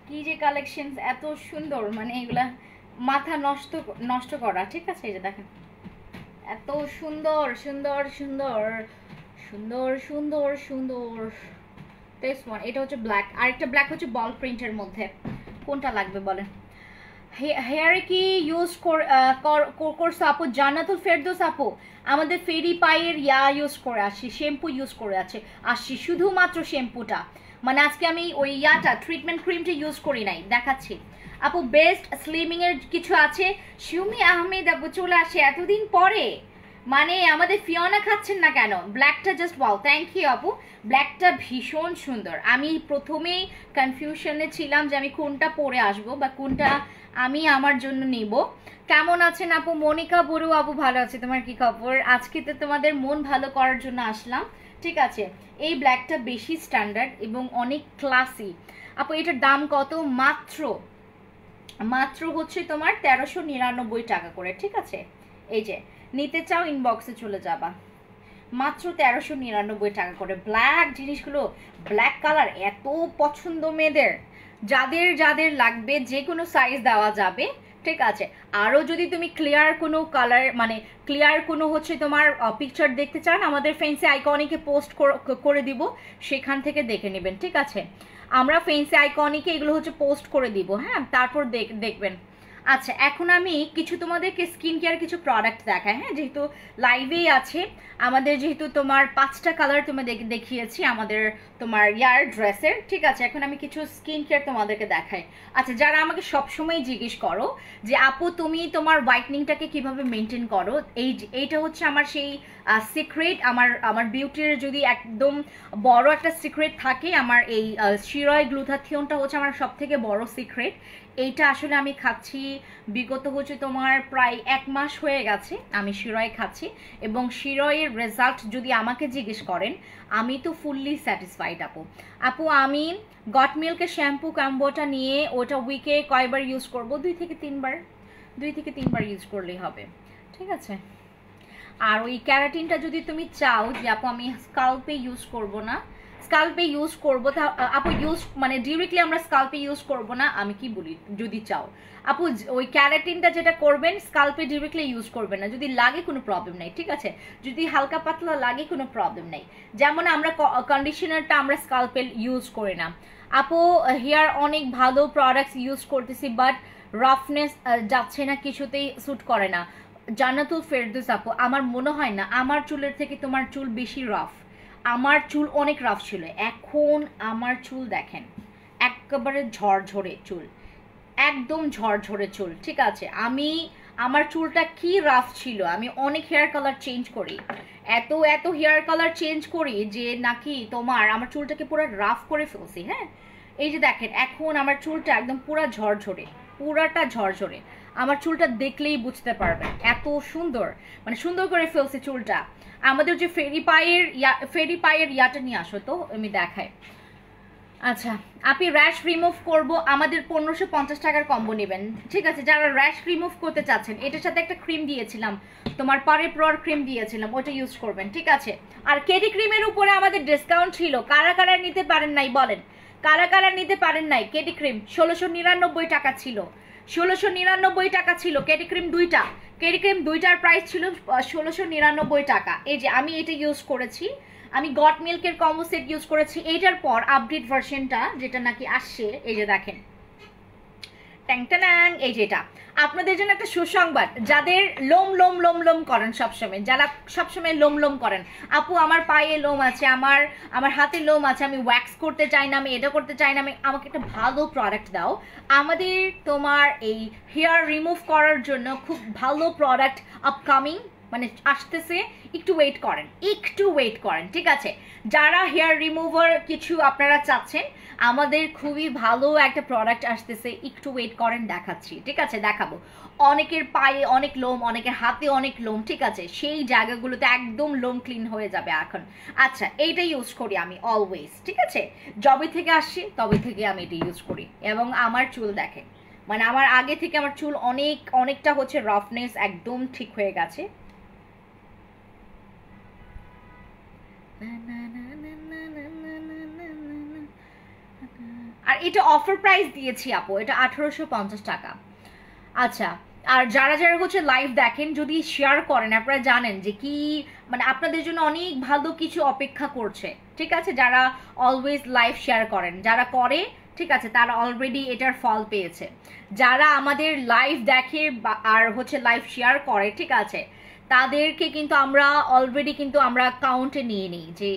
কি যে কালেকশন, এত সুন্দর, মানে এগুলা মাথা নষ্ট নষ্ট করা। ঠিক আছে, এই যে দেখেন এত সুন্দর সুন্দর সুন্দর সুন্দর সুন্দর সুন্দর। দিস ওয়ান, এটা হচ্ছে ব্ল্যাক, আরেকটা ব্ল্যাক হচ্ছে বল প্রিন্টের মধ্যে। কোনটা লাগবে বলেন? হেয়ারে কি ইউজ করছো আপু? জান্নাতুল ফেরদৌস আপু আমাদের ফেরি পায়ের ইউজ করে আসি, শ্যাম্পু ইউজ করে আসছি, শুধুমাত্র শ্যাম্পুটা। মানে আজকে আমি ওই ট্রিটমেন্ট ক্রিমটা ইউজ করি নাই, দেখাচ্ছি। আপু বেস্ট স্লিমিং এর কিছু আছে? সুমি আহমেদ আপু চলে আসে এতদিন পরে, মানে আমাদের ফিওনা খাচ্ছেন না কেন? ব্ল্যাকটা জাস্ট ওয়াও, থ্যাংক ইউ আপু। ব্ল্যাকটা ভীষণ সুন্দর। আমি প্রথমেই কনফিউশনে ছিলাম যে আমি কোনটা পরে আসবো বা কোনটা আমি আমার জন্য নিব। কেমন আছেন আপু? মনিকা বড়ুয়া আপু ভালো আছে, তোমার কি খবর? আজকে তো তোমাদের মন ভালো করার জন্য আসলাম। ঠিক আছে, এই ব্ল্যাকটা বেশি স্ট্যান্ডার্ড এবং অনেক ক্লাসি। আপু এটার দাম কত? মাত্র হচ্ছে তোমার 1399 টাকা করে। ঠিক আছে, এই যে নিতে চাও ইনবক্সে চলে যাবা, মাত্র 1399 টাকা করে। ব্ল্যাক জিনিসগুলো, ব্ল্যাক কালার এত পছন্দ মেয়েদের, যাদের যাদের লাগবে যে কোনো সাইজ দেওয়া যাবে। ঠিক আছে, আরও যদি তুমি ক্লিয়ার কোনো কালার, মানে ক্লিয়ার কোনো হচ্ছে তোমার পিকচার দেখতে চান, আমাদের ফেন্সি আইকনিকে পোস্ট করে দিব, সেখান থেকে দেখে নেবেন। ঠিক আছে, আমরা ফেন্সি আইকনিকে এগুলো হচ্ছে পোস্ট করে দিব, হ্যাঁ, তারপর দেখবেন। আচ্ছা, এখন আমি কিছু তোমাদেরকে স্কিন কেয়ার কিছু প্রোডাক্ট দেখাই, হ্যাঁ, যেহেতু লাইভেই আছে আমাদের, যেহেতু তোমার 5টা কালার তুমি দেখিয়েছি আমাদের তোমার ড্রেসের। ঠিক আছে, এখন আমি কিছু স্কিন কেয়ার তোমাদেরকে দেখাই। আচ্ছা, যারা আমাকে সবসময় জিজ্ঞেস করো যে আপু তুমি তোমার হোয়াইটনিংটাকে কিভাবে মেনটেন করো, এইটা হচ্ছে আমার সেই সিক্রেট। আমার বিউটির যদি একদম বড় একটা সিক্রেট থাকে, আমার এই শিরয় গ্লুথাথিয়নটা হচ্ছে আমার সব থেকে বড় সিক্রেট। এইটা আসলে আমি খাচ্ছি বিগত হচ্ছে তোমার প্রায় 1 মাস হয়ে গেছে আমি শিরয় খাচ্ছি, এবং শিরয়ের রেজাল্ট যদি আমাকে জিজ্ঞেস করেন আমি তো ফুললি স্যাটিসফাইড আপু। আমি গট মিল্কের শ্যাম্পু কম্বোটা নিয়ে ওটা উইকে কয়বার ইউজ করব? 2 থেকে 3বার ইউজ করলেই হবে। ঠিক আছে, আর ওই ক্যারাটিনটা যদি তুমি চাও যে আপু আমি স্কাল্পে ইউজ করব না, স্কাল্পে ইউজ করবো, আপু ইউজ মানে ডিরেক্টলি আমরা স্কাল্পে ইউজ করব না, আমি কি বলি, যদি চাও আপু ওই ক্যারাটিনটা যেটা করবেন স্কাল্পে ডিরেক্টলি ইউজ করবেন না, যদি লাগে কোনো প্রবলেম নেই। ঠিক আছে, যদি হালকা পাতলা লাগে কোনো প্রবলেম নেই। যেমন আমরা কন্ডিশনারটা আমরা স্কাল্পে ইউজ করি না আপু। হেয়ার অনেক ভালো প্রোডাক্টস ইউজ করতেছি, বাট রাফনেস যাচ্ছে না, কিছুতেই স্যুট করে না। জান্নাতুল ফেরদৌস আপু আমার মনে হয় না আমার চুলের থেকে তোমার চুল বেশি রাফ। আমার চুল অনেক রাফ ছিল, এখন আমার চুল দেখেন একেবারে ঝরঝরে চুল, একদম ঝরঝরে চুল। ঠিক আছে, আমার চুলটা কি রাফ ছিল, আমি অনেক হেয়ার কালার চেঞ্জ করি, এত হেয়ার কালার চেঞ্জ করি যে নাকি আমার চুলটাকে পুরো রাফ করে ফেলছি। হ্যাঁ, এই যে দেখেন এখন আমার চুলটা একদম পুরা ঝরঝরে, পুরাটা ঝরঝরে। আমার চুলটা দেখলেই বুঝতে পারবেন এত সুন্দর, মানে সুন্দর করে ফেলছে চুলটা। আমাদের যে ফেরি পায়ের ইয়াটা নিয়ে আসো তো, আমি দেখাই। আচ্ছা, আপনি র্যাশ রিমুভ করব, আমাদের 1550 টাকার কম্বো নেবেন। ঠিক আছে, যারা র্যাশ রিমুভ করতে চাচ্ছেন, এটার সাথে একটা ক্রিম দিয়েছিলাম তোমার, পারে প্রর ক্রিম দিয়েছিলাম, ওটা ইউজ করবেন। ঠিক আছে, আর কেডি ক্রিমের উপরে আমাদের ডিসকাউন্ট ছিল, কারা কারা নিতে পারেন নাই বলেন, কারা কারা নিতে পারেন নাই? কেডি ক্রিম 1699 টাকা ছিল, 1699 টাকা ছিল কেডি ক্রিম দুইটা, কেডি ক্রিম দুইটার প্রাইস ছিল 1699 টাকা। এই যে আমি এটা ইউজ করেছি, আমি গট মিল্কের কম্বো সেট ইউজ করেছি। এইটার পর আপডেট ভার্সনটা যেটা নাকি আসছে, এই যে দেখেন ট্যাং, এই যেটা আপনাদের জন্য একটা সুসংবাদ, যাদের লোম লোম লোম লোম করেন সবসময়, যারা সবসময় লোম লোম করেন, আপু আমার পায়ে লোম আছে, আমার হাতে লোম আছে, আমি ওয়্যাক্স করতে চাই না, আমি এটা করতে চাই না, আমাকে একটা ভালো প্রোডাক্ট দাও। আমাদের তোমার এই হেয়ার রিমুভ করার জন্য খুব ভালো প্রোডাক্ট আপকামিং, মানে আসতেছে, একটু ওয়েট করেন। ঠিক আছে, যারা হেয়ার রিমুভার কিছু আপনারা চাচ্ছেন, আমাদের খুবই ভালো একটা প্রোডাক্ট আসতেছে, একটু ওয়েট করেন, দেখাচ্ছি, ঠিক আছে, দেখাবো। অনেকের পায়ে অনেক লোম, অনেকের হাতে অনেক লোম, ঠিক আছে, সেই জায়গাগুলোতে একদম লোম ক্লিন হয়ে যাবে এখন। আচ্ছা, এইটা ইউজ করি আমি অলওয়েজ, ঠিক আছে, যবে থেকে আসছি তবে থেকে আমি এটা ইউজ করি। এবং আমার চুল দেখে, মানে আমার আগে থেকে আমার চুল অনেকটা হচ্ছে রাফনেস একদম ঠিক হয়ে গেছে। আর এটা অফার প্রাইস দিয়েছি আপু, এটা 1850 টাকা। আচ্ছা, আর যারা যারা হচ্ছে লাইভ দেখেন, যদি শেয়ার করেন, আপনারা জানেন যে কি, মানে আপনাদের জন্য অনেক ভালো কিছু অপেক্ষা করছে, ঠিক আছে, যারা অলওয়েজ লাইভ শেয়ার করেন, যারা করে, ঠিক আছে, তারা অলরেডি এটার ফল পেয়েছে। যারা আমাদের লাইভ দেখে আর হচ্ছে লাইভ শেয়ার করে, ঠিক আছে, তাদেরকে কিন্তু আমরা অলরেডি কিন্তু আমরা কাউন্টে নিয়ে নিই যে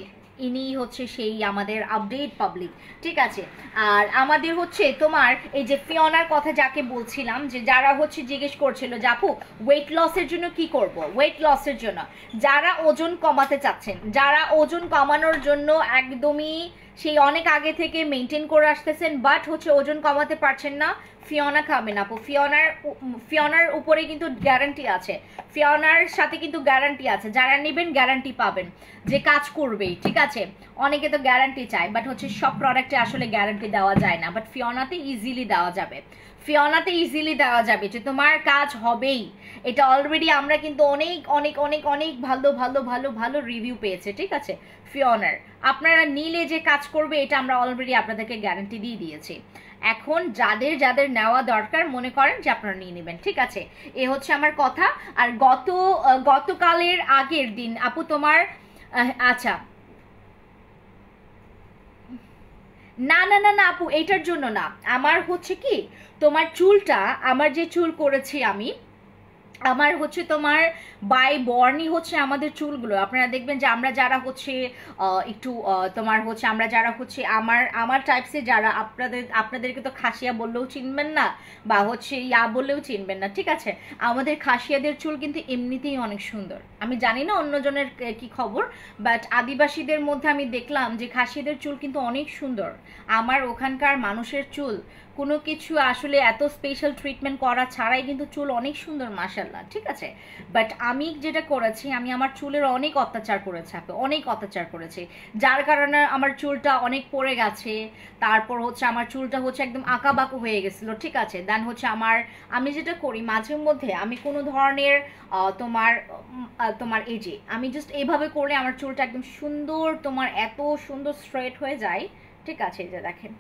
ইনি হচ্ছে সেই আমাদের আপডেট পাবলিক, ঠিক আছে। আর আমাদের হচ্ছে তোমার এই যে ফিওনার কথা যাকে বলছিলাম, যে যারা হচ্ছে জিজ্ঞেস করছিল যে আপু ওয়েট লসের জন্য কি করব, ওয়েট লসের জন্য যারা ওজন কমাতে চাচ্ছেন, যারা ওজন কমানোর জন্য একদমই সেই অনেক আগে থেকে মেনটেন করে আসতেছেন, বাট হচ্ছে ওজন কমাতে পারছেন না, ফিওনা খাবেন আপু। ফিওনার উপরে কিন্তু গ্যারান্টি আছে, ফিওনার সাথে কিন্তু গ্যারান্টি আছে, যারা নেবেন গ্যারান্টি পাবেন যে কাজ করবেই, ঠিক আছে। অনেকে তো গ্যারান্টি চায়, বাট হচ্ছে সব প্রোডাক্টে আসলে গ্যারান্টি দেওয়া যায় না, বাট ফিওনাতে ইজিলি দেওয়া যাবে, ফিওনাতে ইজিলি দেওয়া যাবে যে তোমার কাজ হবেই। এটা অলরেডি আমরা কিন্তু অনেক অনেক অনেক অনেক ভালো ভালো ভালো ভালো রিভিউ পেয়েছে, ঠিক আছে, ফিওনার। আপনারা নিলে যে কাজ করবে এটা আমরা অলরেডি আপনাদেরকে গ্যারান্টি দিয়ে দিয়েছি। এখন যাদের যাদের নেওয়া দরকার মনে করেন যে আপনারা নিয়ে নেবেন, ঠিক আছে। এ হচ্ছে আমার কথা। আর গতকালের আগের দিন আপু তোমার আচ্ছা, না না না না আপু, এইটার জন্য না, আমার হচ্ছে কি তোমার চুলটা, আমার যে চুল করেছি আমি, আমার হচ্ছে তোমার বাই বর্ণই হচ্ছে আমাদের চুলগুলো। আপনারা দেখবেন যে আমরা যারা হচ্ছে একটু তোমার হচ্ছে আমরা যারা হচ্ছে আমার টাইপসে যারা, আপনাদেরকে তো খাসিয়া বললেও চিনবেন না, বা হচ্ছে ইয়া বললেও চিনবেন না, ঠিক আছে। আমাদের খাসিয়াদের চুল কিন্তু এমনিতেই অনেক সুন্দর। আমি জানি না অন্যজনের কি খবর, বাট আদিবাসীদের মধ্যে আমি দেখলাম যে খাসিয়াদের চুল কিন্তু অনেক সুন্দর। আমার ওখানকার মানুষের চুল কোনো কিছু আসলে এত স্পেশাল ট্রিটমেন্ট করা ছাড়াই কিন্তু চুল অনেক সুন্দর, মাশাল্লাহ, ঠিক আছে। বাট আমি যেটা করেছি, আমি আমার চুলের অনেক অত্যাচার করেছি আপু, অনেক অত্যাচার করেছি, যার কারণে আমার চুলটা অনেক পড়ে গেছে। তারপর হচ্ছে আমার চুলটা হচ্ছে একদম আঁকাবাঁকো হয়ে গেছিলো, ঠিক আছে। দেন হচ্ছে আমি যেটা করি মাঝে মধ্যে, আমি কোনো ধরনের তোমার এই যে আমি জাস্ট এইভাবে করলে আমার চুলটা একদম সুন্দর, তোমার এত সুন্দর স্ট্রেট হয়ে যায়, ঠিক আছে। এই যে দেখেন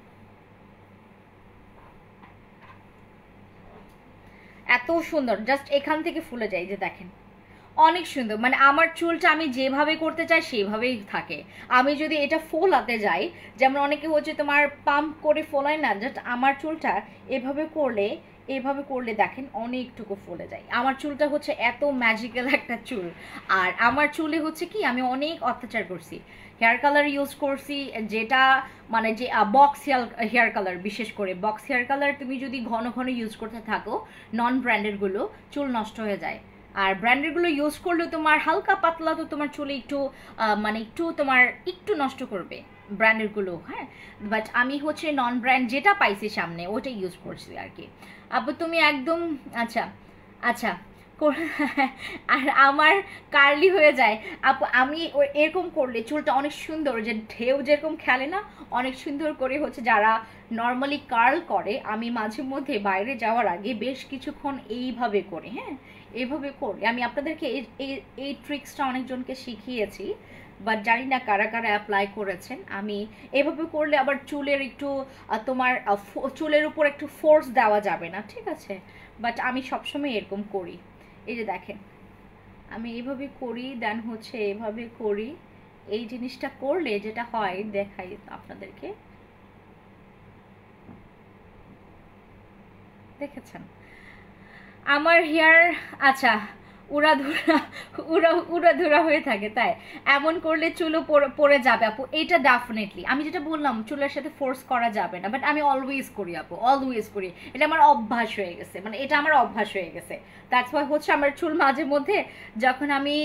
এত সুন্দর, জাস্ট এখান থেকে ফুলে যায়, যে দেখেন অনেক সুন্দর। মানে আমার চুলটা আমি যেভাবে করতে চাই সেভাবেই থাকে। আমি যদি এটা ফোলাতে যাই, যেমন অনেকে হচ্ছে তোমার পাম্প করে ফোলায় না, জাস্ট আমার চুলটা এভাবে করলে দেখেন অনেকটুকু ফুলে যায়। আমার চুলটা হচ্ছে এত ম্যাজিক্যাল একটা চুল। আর আমার চুলে হচ্ছে কি, আমি অনেক অত্যাচার করছি, হেয়ার কালার ইউজ করছি, যেটা মানে যে বক্স হেয়ার কালার, বিশেষ করে বক্স হেয়ার কালার তুমি যদি ঘন ঘন ইউজ করতে থাকো, নন ব্র্যান্ডেডগুলো, চুল নষ্ট হয়ে যায়। আর ব্র্যান্ডেডগুলো ইউজ করলে তোমার হালকা পাতলা তো তোমার চুলে একটু মানে তোমার একটু নষ্ট করবে ব্র্যান্ডেরগুলো, হ্যাঁ। বাট আমি হচ্ছে নন ব্র্যান্ড যেটা পাইছি সামনে ওটা ইউজ করছি আর কি। আপু তুমি একদম আচ্ছা আচ্ছা আর আমার কার্লি হয়ে যায় আপু, আমি এরকম করলে চুলটা অনেক সুন্দর, যে ঢেউ যেরকম খেলে না, অনেক সুন্দর করে হচ্ছে যারা নর্মালি কার্ল করে, আমি মাঝে মধ্যে বাইরে যাওয়ার আগে বেশ কিছুক্ষণ এইভাবে করি, হ্যাঁ, এইভাবে করলে আমি আপনাদেরকে এই ট্রিক্সটা অনেকজনকে শিখিয়েছি, বাট জানি না কারা কারা অ্যাপ্লাই করেছেন। আমি এভাবে করলে আবার চুলের একটু তোমার চুলের উপর একটু ফোর্স দেওয়া যাবে না, ঠিক আছে, বাট আমি সবসময় এরকম করি। এই যে দেখেন আমি এইভাবে করি, দেন হচ্ছে এইভাবে করি। এই জিনিসটা করলে যেটা হয় দেখাই আপনাদেরকে, দেখেছেন আমার হেয়ার। আচ্ছা উড়াধুরা উড়াধুরা হয়ে থাকে, তাই এমন করলে চুলও পড়ে যাবে আপু। এটা ডেফিনেটলি আমি যেটা বললাম, চুলের সাথে ফোর্স করা যাবে না, বাট আমি অলওয়েজ করি আপু, অলওয়েজ করি। এটা আমার অভ্যাস হয়ে গেছে, মানে এটা আমার অভ্যাস হয়ে গেছে। দ্যাটস ওয়াই হচ্ছে আমার চুল মাঝে মধ্যে যখন আমি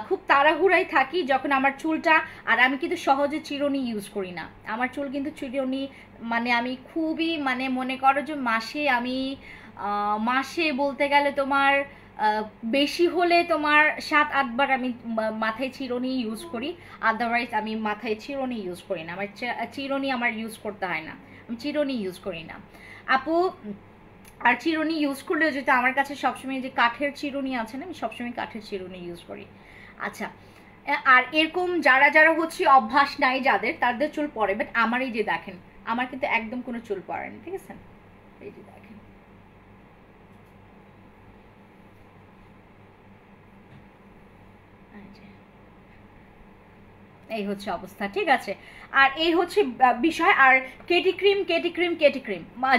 খুব তাড়াহুড়ায় থাকি, যখন আমার চুলটা, আর আমি কিন্তু সহজে চিরুনি ইউজ করি না, আমার চুল কিন্তু চিরুনি মানে আমি খুবই মানে মনে করো যে মাসে বলতে গেলে তোমার বেশি হলে তোমার 7-8 বার আমি মাথায় চিরুনি ইউজ করি, আদারওয়াইজ আমি মাথায় চিরুনি ইউজ করি না। আমার চিরুনি আমার ইউজ করতে হয় না, আমি চিরুনি ইউজ করি না আপু। আর চিরুনি ইউজ করলেও যেটা আমার কাছে সবসময় যে কাঠের চিরুনি আছে না, আমি সবসময় কাঠের চিরুনি ইউজ করি। আচ্ছা, আর এরকম যারা যারা হচ্ছে অভ্যাস নাই যাদের, তাদের চুল পড়ে, বাট আমার এই যে দেখেন, আমার কিন্তু একদম কোনো চুল পড়ে না, ঠিক আছে? এই যে দেখেন, এই হচ্ছে অবস্থা, ঠিক আছে? আর এই হচ্ছে বিষয়। আর কেটি ক্রিম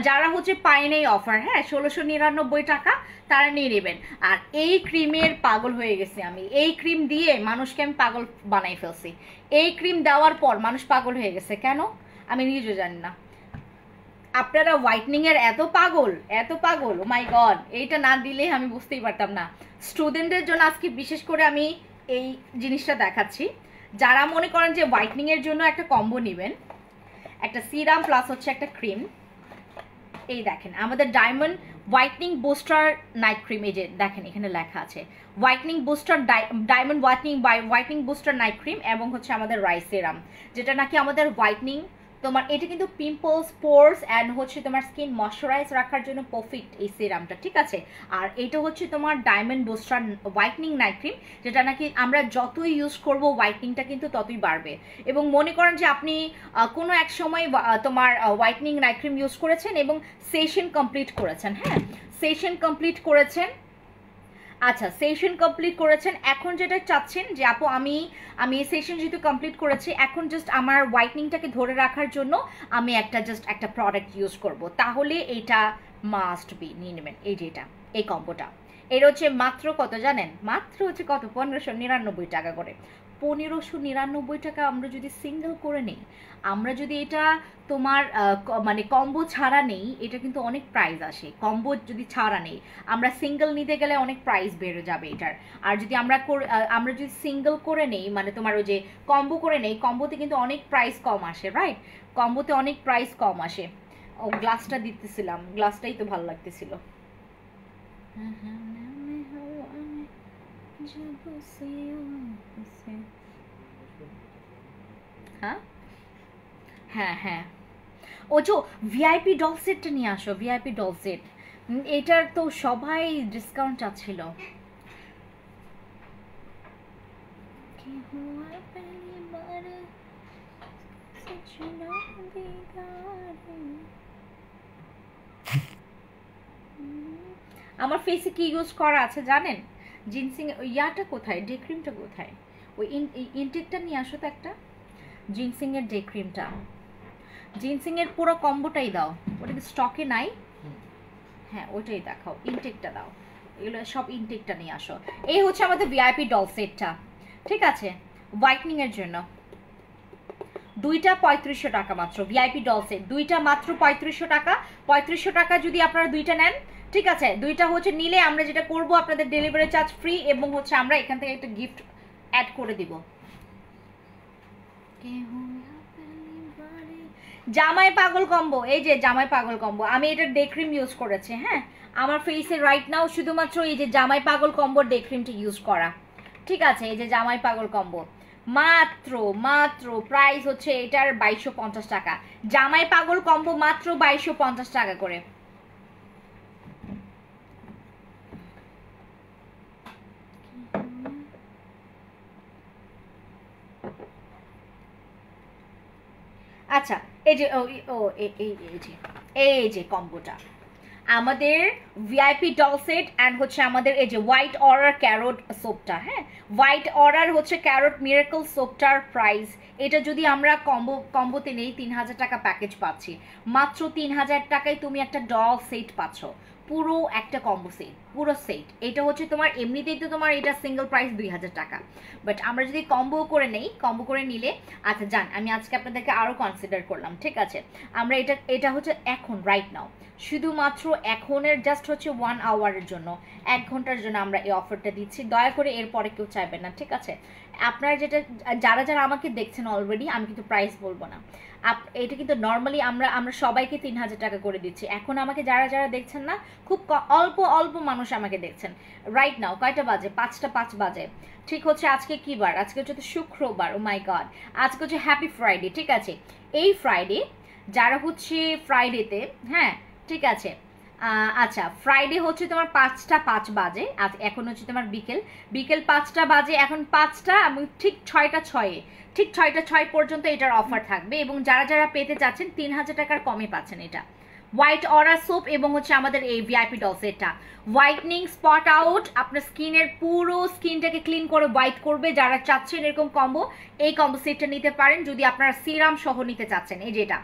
যারা হচ্ছে পায় নাই অফার, হ্যাঁ 1699 টাকা, তারা নিয়ে নেবেন। আর এই ক্রিমের পাগল হয়ে গেছি আমি, এই ক্রিম দিয়ে মানুষকে আমি পাগল বানাই ফেলছি। এই ক্রিম দেওয়ার পর মানুষ পাগল হয়ে গেছে, কেন আমি নিজেও জানি না। আপনারা হোয়াইটনিং এর এত পাগল, ও মাই গড, এইটা না দিলে আমি বুঝতেই পারতাম না। স্টুডেন্টদের জন্য আজকে বিশেষ করে আমি এই জিনিসটা দেখাচ্ছি। যারা মনে করেন যে হোয়াইটনিং এর জন্য একটা কম্বো নেবেন, একটা সিরাম প্লাস হচ্ছে একটা ক্রিম, এই দেখেন আমাদের diamond whitening booster night cream, এই যে দেখেন এখানে লেখা আছে whitening booster diamond whitening booster night cream, এবং হচ্ছে আমাদের রাইস সিরাম, যেটা নাকি আমাদের হোয়াইটনিং তোমার, এটা কিন্তু পিম্পলস, পোরস অ্যান্ড হচ্ছে তোমার স্কিন ময়শ্চারাইজ রাখার জন্য পারফেক্ট এই সিরামটা, ঠিক আছে? আর এটা হচ্ছে তোমার diamond booster whitening night cream, যেটা নাকি আমরা যতই ইউজ করব হোয়াইটনিংটা কিন্তু ততই বাড়বে। এবং মনে করেন যে আপনি কোনো এক সময় তোমার হোয়াইটনিং নাইট ক্রিম ইউজ করেছেন এবং সেশন কমপ্লিট করেছেন, হ্যাঁ সেশন কমপ্লিট করেছেন, আচ্ছা সেশন কমপ্লিট করেছেন, এখন যেটা চাচ্ছেন যে আপু আমি এই সেশন যেহেতু কমপ্লিট করেছি, এখন জাস্ট আমার হোয়াইটনিংটাকে ধরে রাখার জন্য আমি জাস্ট একটা প্রোডাক্ট ইউজ করব, তাহলে এইটা মাস্ট বি নিয়ে নেবেন। এই যে এই কম্বোটা, এর হচ্ছে মাত্র কত জানেন? মাত্র হচ্ছে কত, 1599 টাকা করে। 1599 টাকা আমরা যদি সিঙ্গেল করে নেই, আমরা যদি এটা তোমার মানে কম্বো ছাড়া নেই, এটা কিন্তু অনেক প্রাইস আসে। কম্বো যদি ছাড়া নেই, আমরা সিঙ্গেল নিতে গেলে অনেক প্রাইস বেড়ে যাবে এটার। আর যদি আমরা যদি সিঙ্গেল করে নেই, মানে তোমার ওই যে কম্বো করে নেই, কম্বোতে কিন্তু অনেক প্রাইস কম আসে, রাইট? কম্বোতে অনেক প্রাইস কম আসে। ও গ্লাসটা দিতেছিলাম, গ্লাসটাই তো ভালো লাগতেছিল। হ্যাঁ হ্যাঁ, ও যে ভিআইপি ডল সেটটা নিয়ে আসো, ভিআইপি ডল সেট, এটার তো সবাই ডিসকাউন্ট চাচ্ছিল। আমার ফেসে কি ইউজ করা আছে জানেন? জিনসিং ইয়াটা কোথায়, ডে ক্রিমটা কোথায়? ওই ইনটেকটা নিয়ে আসো তো একটা, জিনসিং এর ডে ক্রিমটা, জিনসিং এর পুরো কম্বোটাই দাও, ওটা কি স্টকে নাই? হ্যাঁ ওইটাই দেখাও, ইনটেকটা দাও, এগুলো সব ইনটেকটা নিয়ে আসো। এই হচ্ছে আমাদের ভিআইপি ডল সেটটা, ঠিক আছে? হোয়াইটনিং এর জন্য দুইটা 3500 টাকা মাত্র, ভিআইপি ডল সেট দুইটা মাত্র 3500 টাকা। 3500 টাকা যদি আপনারা দুইটা নেন, ঠিক আছে, দুইটা হচ্ছে নিলে আমরা যেটা করব, আপনাদের ডেলিভারি চার্জ ফ্রি, এবং হচ্ছে আমরা এখান থেকে একটা গিফট অ্যাড করে দিব। জামাই পাগল কম্বো, এই যে জামাই পাগল কম্বো, আমি এটা ডে ক্রিম ইউজ করেছি, হ্যাঁ আমার ফেসে রাইট নাও শুধুমাত্র এই যে জামাই পাগল কম্বো ডে ক্রিমটা ইউজ করা, ঠিক আছে? এই যে জামাই পাগল কম্বো, মাত্র প্রাইস হচ্ছে এটার 2250 টাকা। জামাই পাগল কম্বো মাত্র 2250 টাকা করে। আচ্ছা এই যে এই যে কম্বোটা আমাদের ভিআইপি ডল সেট অ্যান্ড হচ্ছে আমাদের এই যে হোয়াইট অরার ক্যারট সোপটা, হ্যাঁ হোয়াইট অরার হচ্ছে ক্যারট মিরাকল সোপটার প্রাইস, এটা যদি আমরা কম্বোতে নেই 3000 টাকা প্যাকেজ পাচ্ছি, মাত্র 3000 টাকায় তুমি একটা ডল সেট পাচ্ছ, পুরো একটা কম্বো সেট। পুরো সেট। এটা হচ্ছে তোমার এমনিতেই তো তোমার এটা সিঙ্গেল প্রাইস 2000 টাকা, বাট আমরা যদি কম্বো করে নেই, কম্বো করে নিলে আচ্ছা জান আমি আজকে আপনাদেরকে আরও কনসিডার করলাম, ঠিক আছে। আমরা এটা হচ্ছে এখন রাইট নাও শুধুমাত্র এখনের জাস্ট হচ্ছে 1 আওয়ারের জন্য, 1 ঘন্টার জন্য আমরা এই অফারটা দিচ্ছি। দয়া করে এরপরে কেউ চাইবেন না, ঠিক আছে। আপনারা যারা যারা আমাকে দেখছেন অলরেডি, আমি কিন্তু প্রাইস বলবো না, এটা কিন্তু নর্মালি আমরা সবাইকে 3000 টাকা করে দিচ্ছি। এখন আমাকে যারা যারা দেখছেন না, খুব অল্প অল্প মানুষ আমাকে দেখছেন রাইট নাও। কয়টা বাজে? 5টা 5 বাজে, ঠিক হচ্ছে। আজকে কি বার? আজকে হচ্ছে তো শুক্রবার। ও মাই গড, আজকে হচ্ছে হ্যাপি ফ্রাইডে, ঠিক আছে। এই ফ্রাইডে যারা হচ্ছে ফ্রাইডেতে, হ্যাঁ ঠিক আছে, আচ্ছা ফ্রাইডে হচ্ছে তোমার 5টা 5 বাজে, এখন হচ্ছে তোমার বিকেল 5টা বাজে, এখন 5টা এবং ঠিক 6টা 6-এ, ঠিক 6টা 6 পর্যন্ত এটার অফার থাকবে। এবং যারা যারা পেতে চাচ্ছেন 3000 টাকার কমে পাচ্ছেন এটা। হোয়াইট অরা সোপ এবং হচ্ছে আমাদের এই ভিআইপি ডল সেটটা হোয়াইটনিং স্পট আউট, আপনার স্কিনের পুরো স্কিনটাকে ক্লিন করে হোয়াইট করবে। যারা চাচ্ছেন এরকম কম্বো, এই কম্বো সেটটা নিতে পারেন। যদি আপনারা সিরাম সহ নিতে চাচ্ছেন, এই যেটা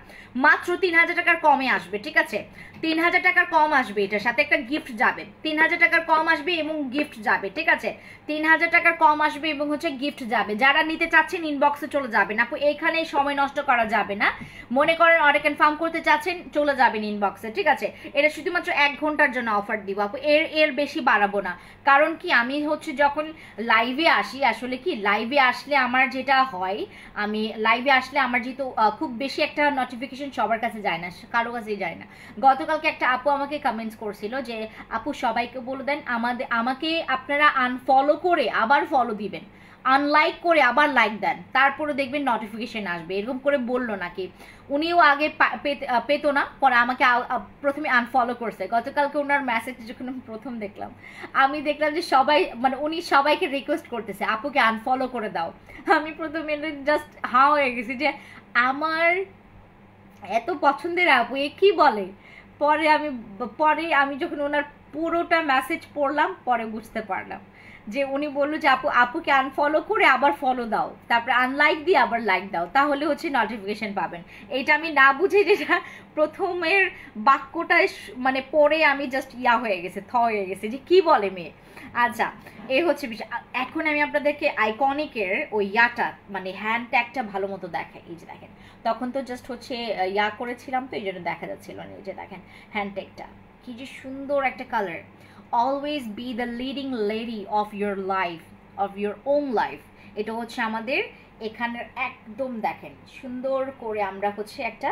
মাত্র 3000 টাকার কমে আসবে, ঠিক আছে। 3000 টাকার কম আসবে, এটার সাথে একটা গিফট যাবে। 3000 টাকার কম আসবে এবং গিফট যাবে, ঠিক আছে। 3000 টাকার কম আসবে এবং হচ্ছে গিফট যাবে। যারা নিতে চাচ্ছেন ইনবক্সে চলে যাবেন আপু, এইখানে সময় নষ্ট করা যাবে না। মনে করেন অর্ডার কনফার্ম করতে চাচ্ছেন, চলে যাবেন ইনবক্সে, ঠিক আছে। এটা শুধুমাত্র 1 ঘন্টার জন্য অফার দিব আপু, এর বেশি বাড়াবো না। কারণ কি আমি হচ্ছে যখন লাইভে আসি, আসলে কি লাইভে আসলে আমার যেটা হয়, আমি লাইভে আসলে আমার যেহেতু খুব বেশি একটা নোটিফিকেশন সবার কাছে যায় না, কারো কাছেই যায় না। গতকালকে একটা আপু আমাকে কমেন্টস করছিল যে আপু সবাইকে বলে দেন আমাকে আপনারা আনফলো করে আবার ফলো দিবেন, আনলাইক করে আবার লাইক দেন, তারপরে দেখবেন নোটিফিকেশন আসবে। এরকম করে বললো নাকি, উনিও আগে পেতো না, পরে আমাকে প্রথমে আনফলো করছে। গতকালকে ওনার মেসেজ যখন আমি প্রথম দেখলাম, আমি দেখলাম যে সবাই মানে উনি সবাইকে রিকোয়েস্ট করতেছে আপুকে আনফলো করে দাও। আমি প্রথমে জাস্ট হাঁ হয়ে গেছি যে আমার এত পছন্দের আপু এ কি বলে। পরে আমি যখন ওনার পুরোটা মেসেজ পড়লাম, পরে বুঝতে পারলাম যে উনি বললো যে আপুকে আনফলো করে আবার ফলো দাও, তারপরে আনলাইক দিয়ে আবার লাইক দাও, তাহলে হচ্ছে নোটিফিকেশন পাবেন। এইটা আমি না বুঝে যেটা প্রথমের বাক্যটা মানে পরে আমি জাস্ট হয়ে গেছে, হয়ে গেছে যে কি বলে মেয়ে। আচ্ছা এই হচ্ছে বিষয়। এখন আমি আপনাদেরকে আইকনিকের ওই মানে হ্যান্ড ট্যাগটা ভালো মতো দেখাই। এই যে দেখেন, তখন তো জাস্ট হচ্ছে করেছিলাম, তো এই জন্য দেখা যাচ্ছিল না। এই যে দেখেন হ্যান্ড ট্যাগটা কি যে সুন্দর একটা colour. Always be the leading lady of your life, of your own life. এটা হচ্ছে আমাদের এখানের একদম দেখেন সুন্দর করে আমরা হচ্ছে একটা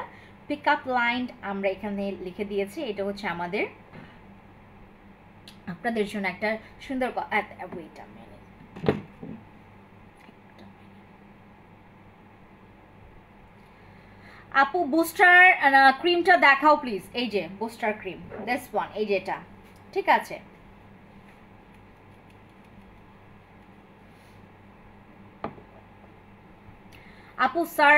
পিক আপ লাইন আমরা এখানে লিখে দিয়েছি। এটা হচ্ছে আমাদের আপনাদের জন্য একটা সুন্দর আপু বুস্টার ক্রিমটা দেখাও প্লিজ। এই যে বুস্টার ক্রিম, দিস ওয়ান, এই যে এটা, ঠিক আছে। আপু sir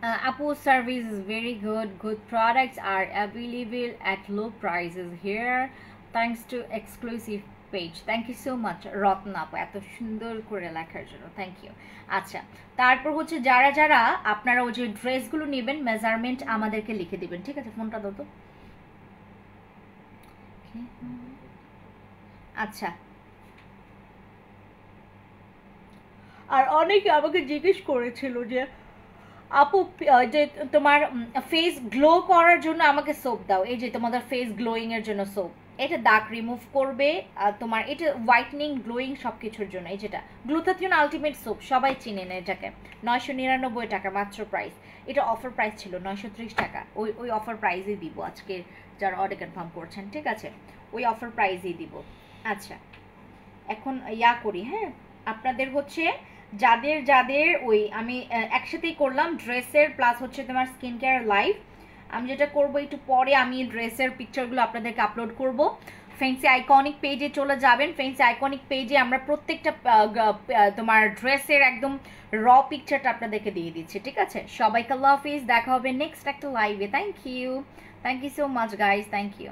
Apu service is very good. Good products are available at low prices here thanks to exclusive page. Thank you so much Ratna আপু, এত সুন্দর করে লেখার জন্য থ্যাংক ইউ। আচ্ছা তারপর হচ্ছে যারা যারা আপনারা ওই যে ড্রেসগুলো নেবেন মেজারমেন্ট আমাদেরকে লিখে দিবেন, ঠিক আছে। ফোনটা দাও তো। আচ্ছা আর অনেকে আমাকে জিজ্ঞেস করেছিল যে আপু যে তোমার ফেস গ্লো করার জন্য আমাকে সোপ দাও। এই যে তোমাদের ফেস গ্লোয়িং এর জন্য সোপ, এটা দাগ রিমুভ করবে, তোমার এটা হোয়াইটনিং গ্লোয়িং সব কিছুর জন্য। এই যেটা গ্লুটাথিয়ন আলটিমেট সোপ, সবাই চিনেন এটাকে। 999 টাকা মাত্র প্রাইস। এটা অফার প্রাইস ছিল 930 টাকা। ওই অফার প্রাইসই দিব আজকে যারা অর্ডার কনফার্ম করছেন, ঠিক আছে। ওই অফার প্রাইসই দিব। আচ্ছা এখন করি, হ্যাঁ আপনাদের হচ্ছে যাদের যাদের ওই আমি একসাথেই করলাম ড্রেসের প্লাস হচ্ছে তোমার স্কিন কেয়ার লাইভ। আমি যেটা করব একটু পরে আমি ড্রেসের পিকচারগুলো আপনাদেরকে আপলোড করব। ফ্যান্সি আইকনিক পেজে চলে যাবেন। ফ্যান্সি আইকনিক পেজে আমরা প্রত্যেকটা তোমার ড্রেসের একদম র পিকচারটা আপনাদেরকে দিয়ে দিচ্ছি, ঠিক আছে। সবাইকে আল্লাহ হাফিজ, দেখা হবে নেক্সট একটা লাইভে। Thank you so much guys, thank you.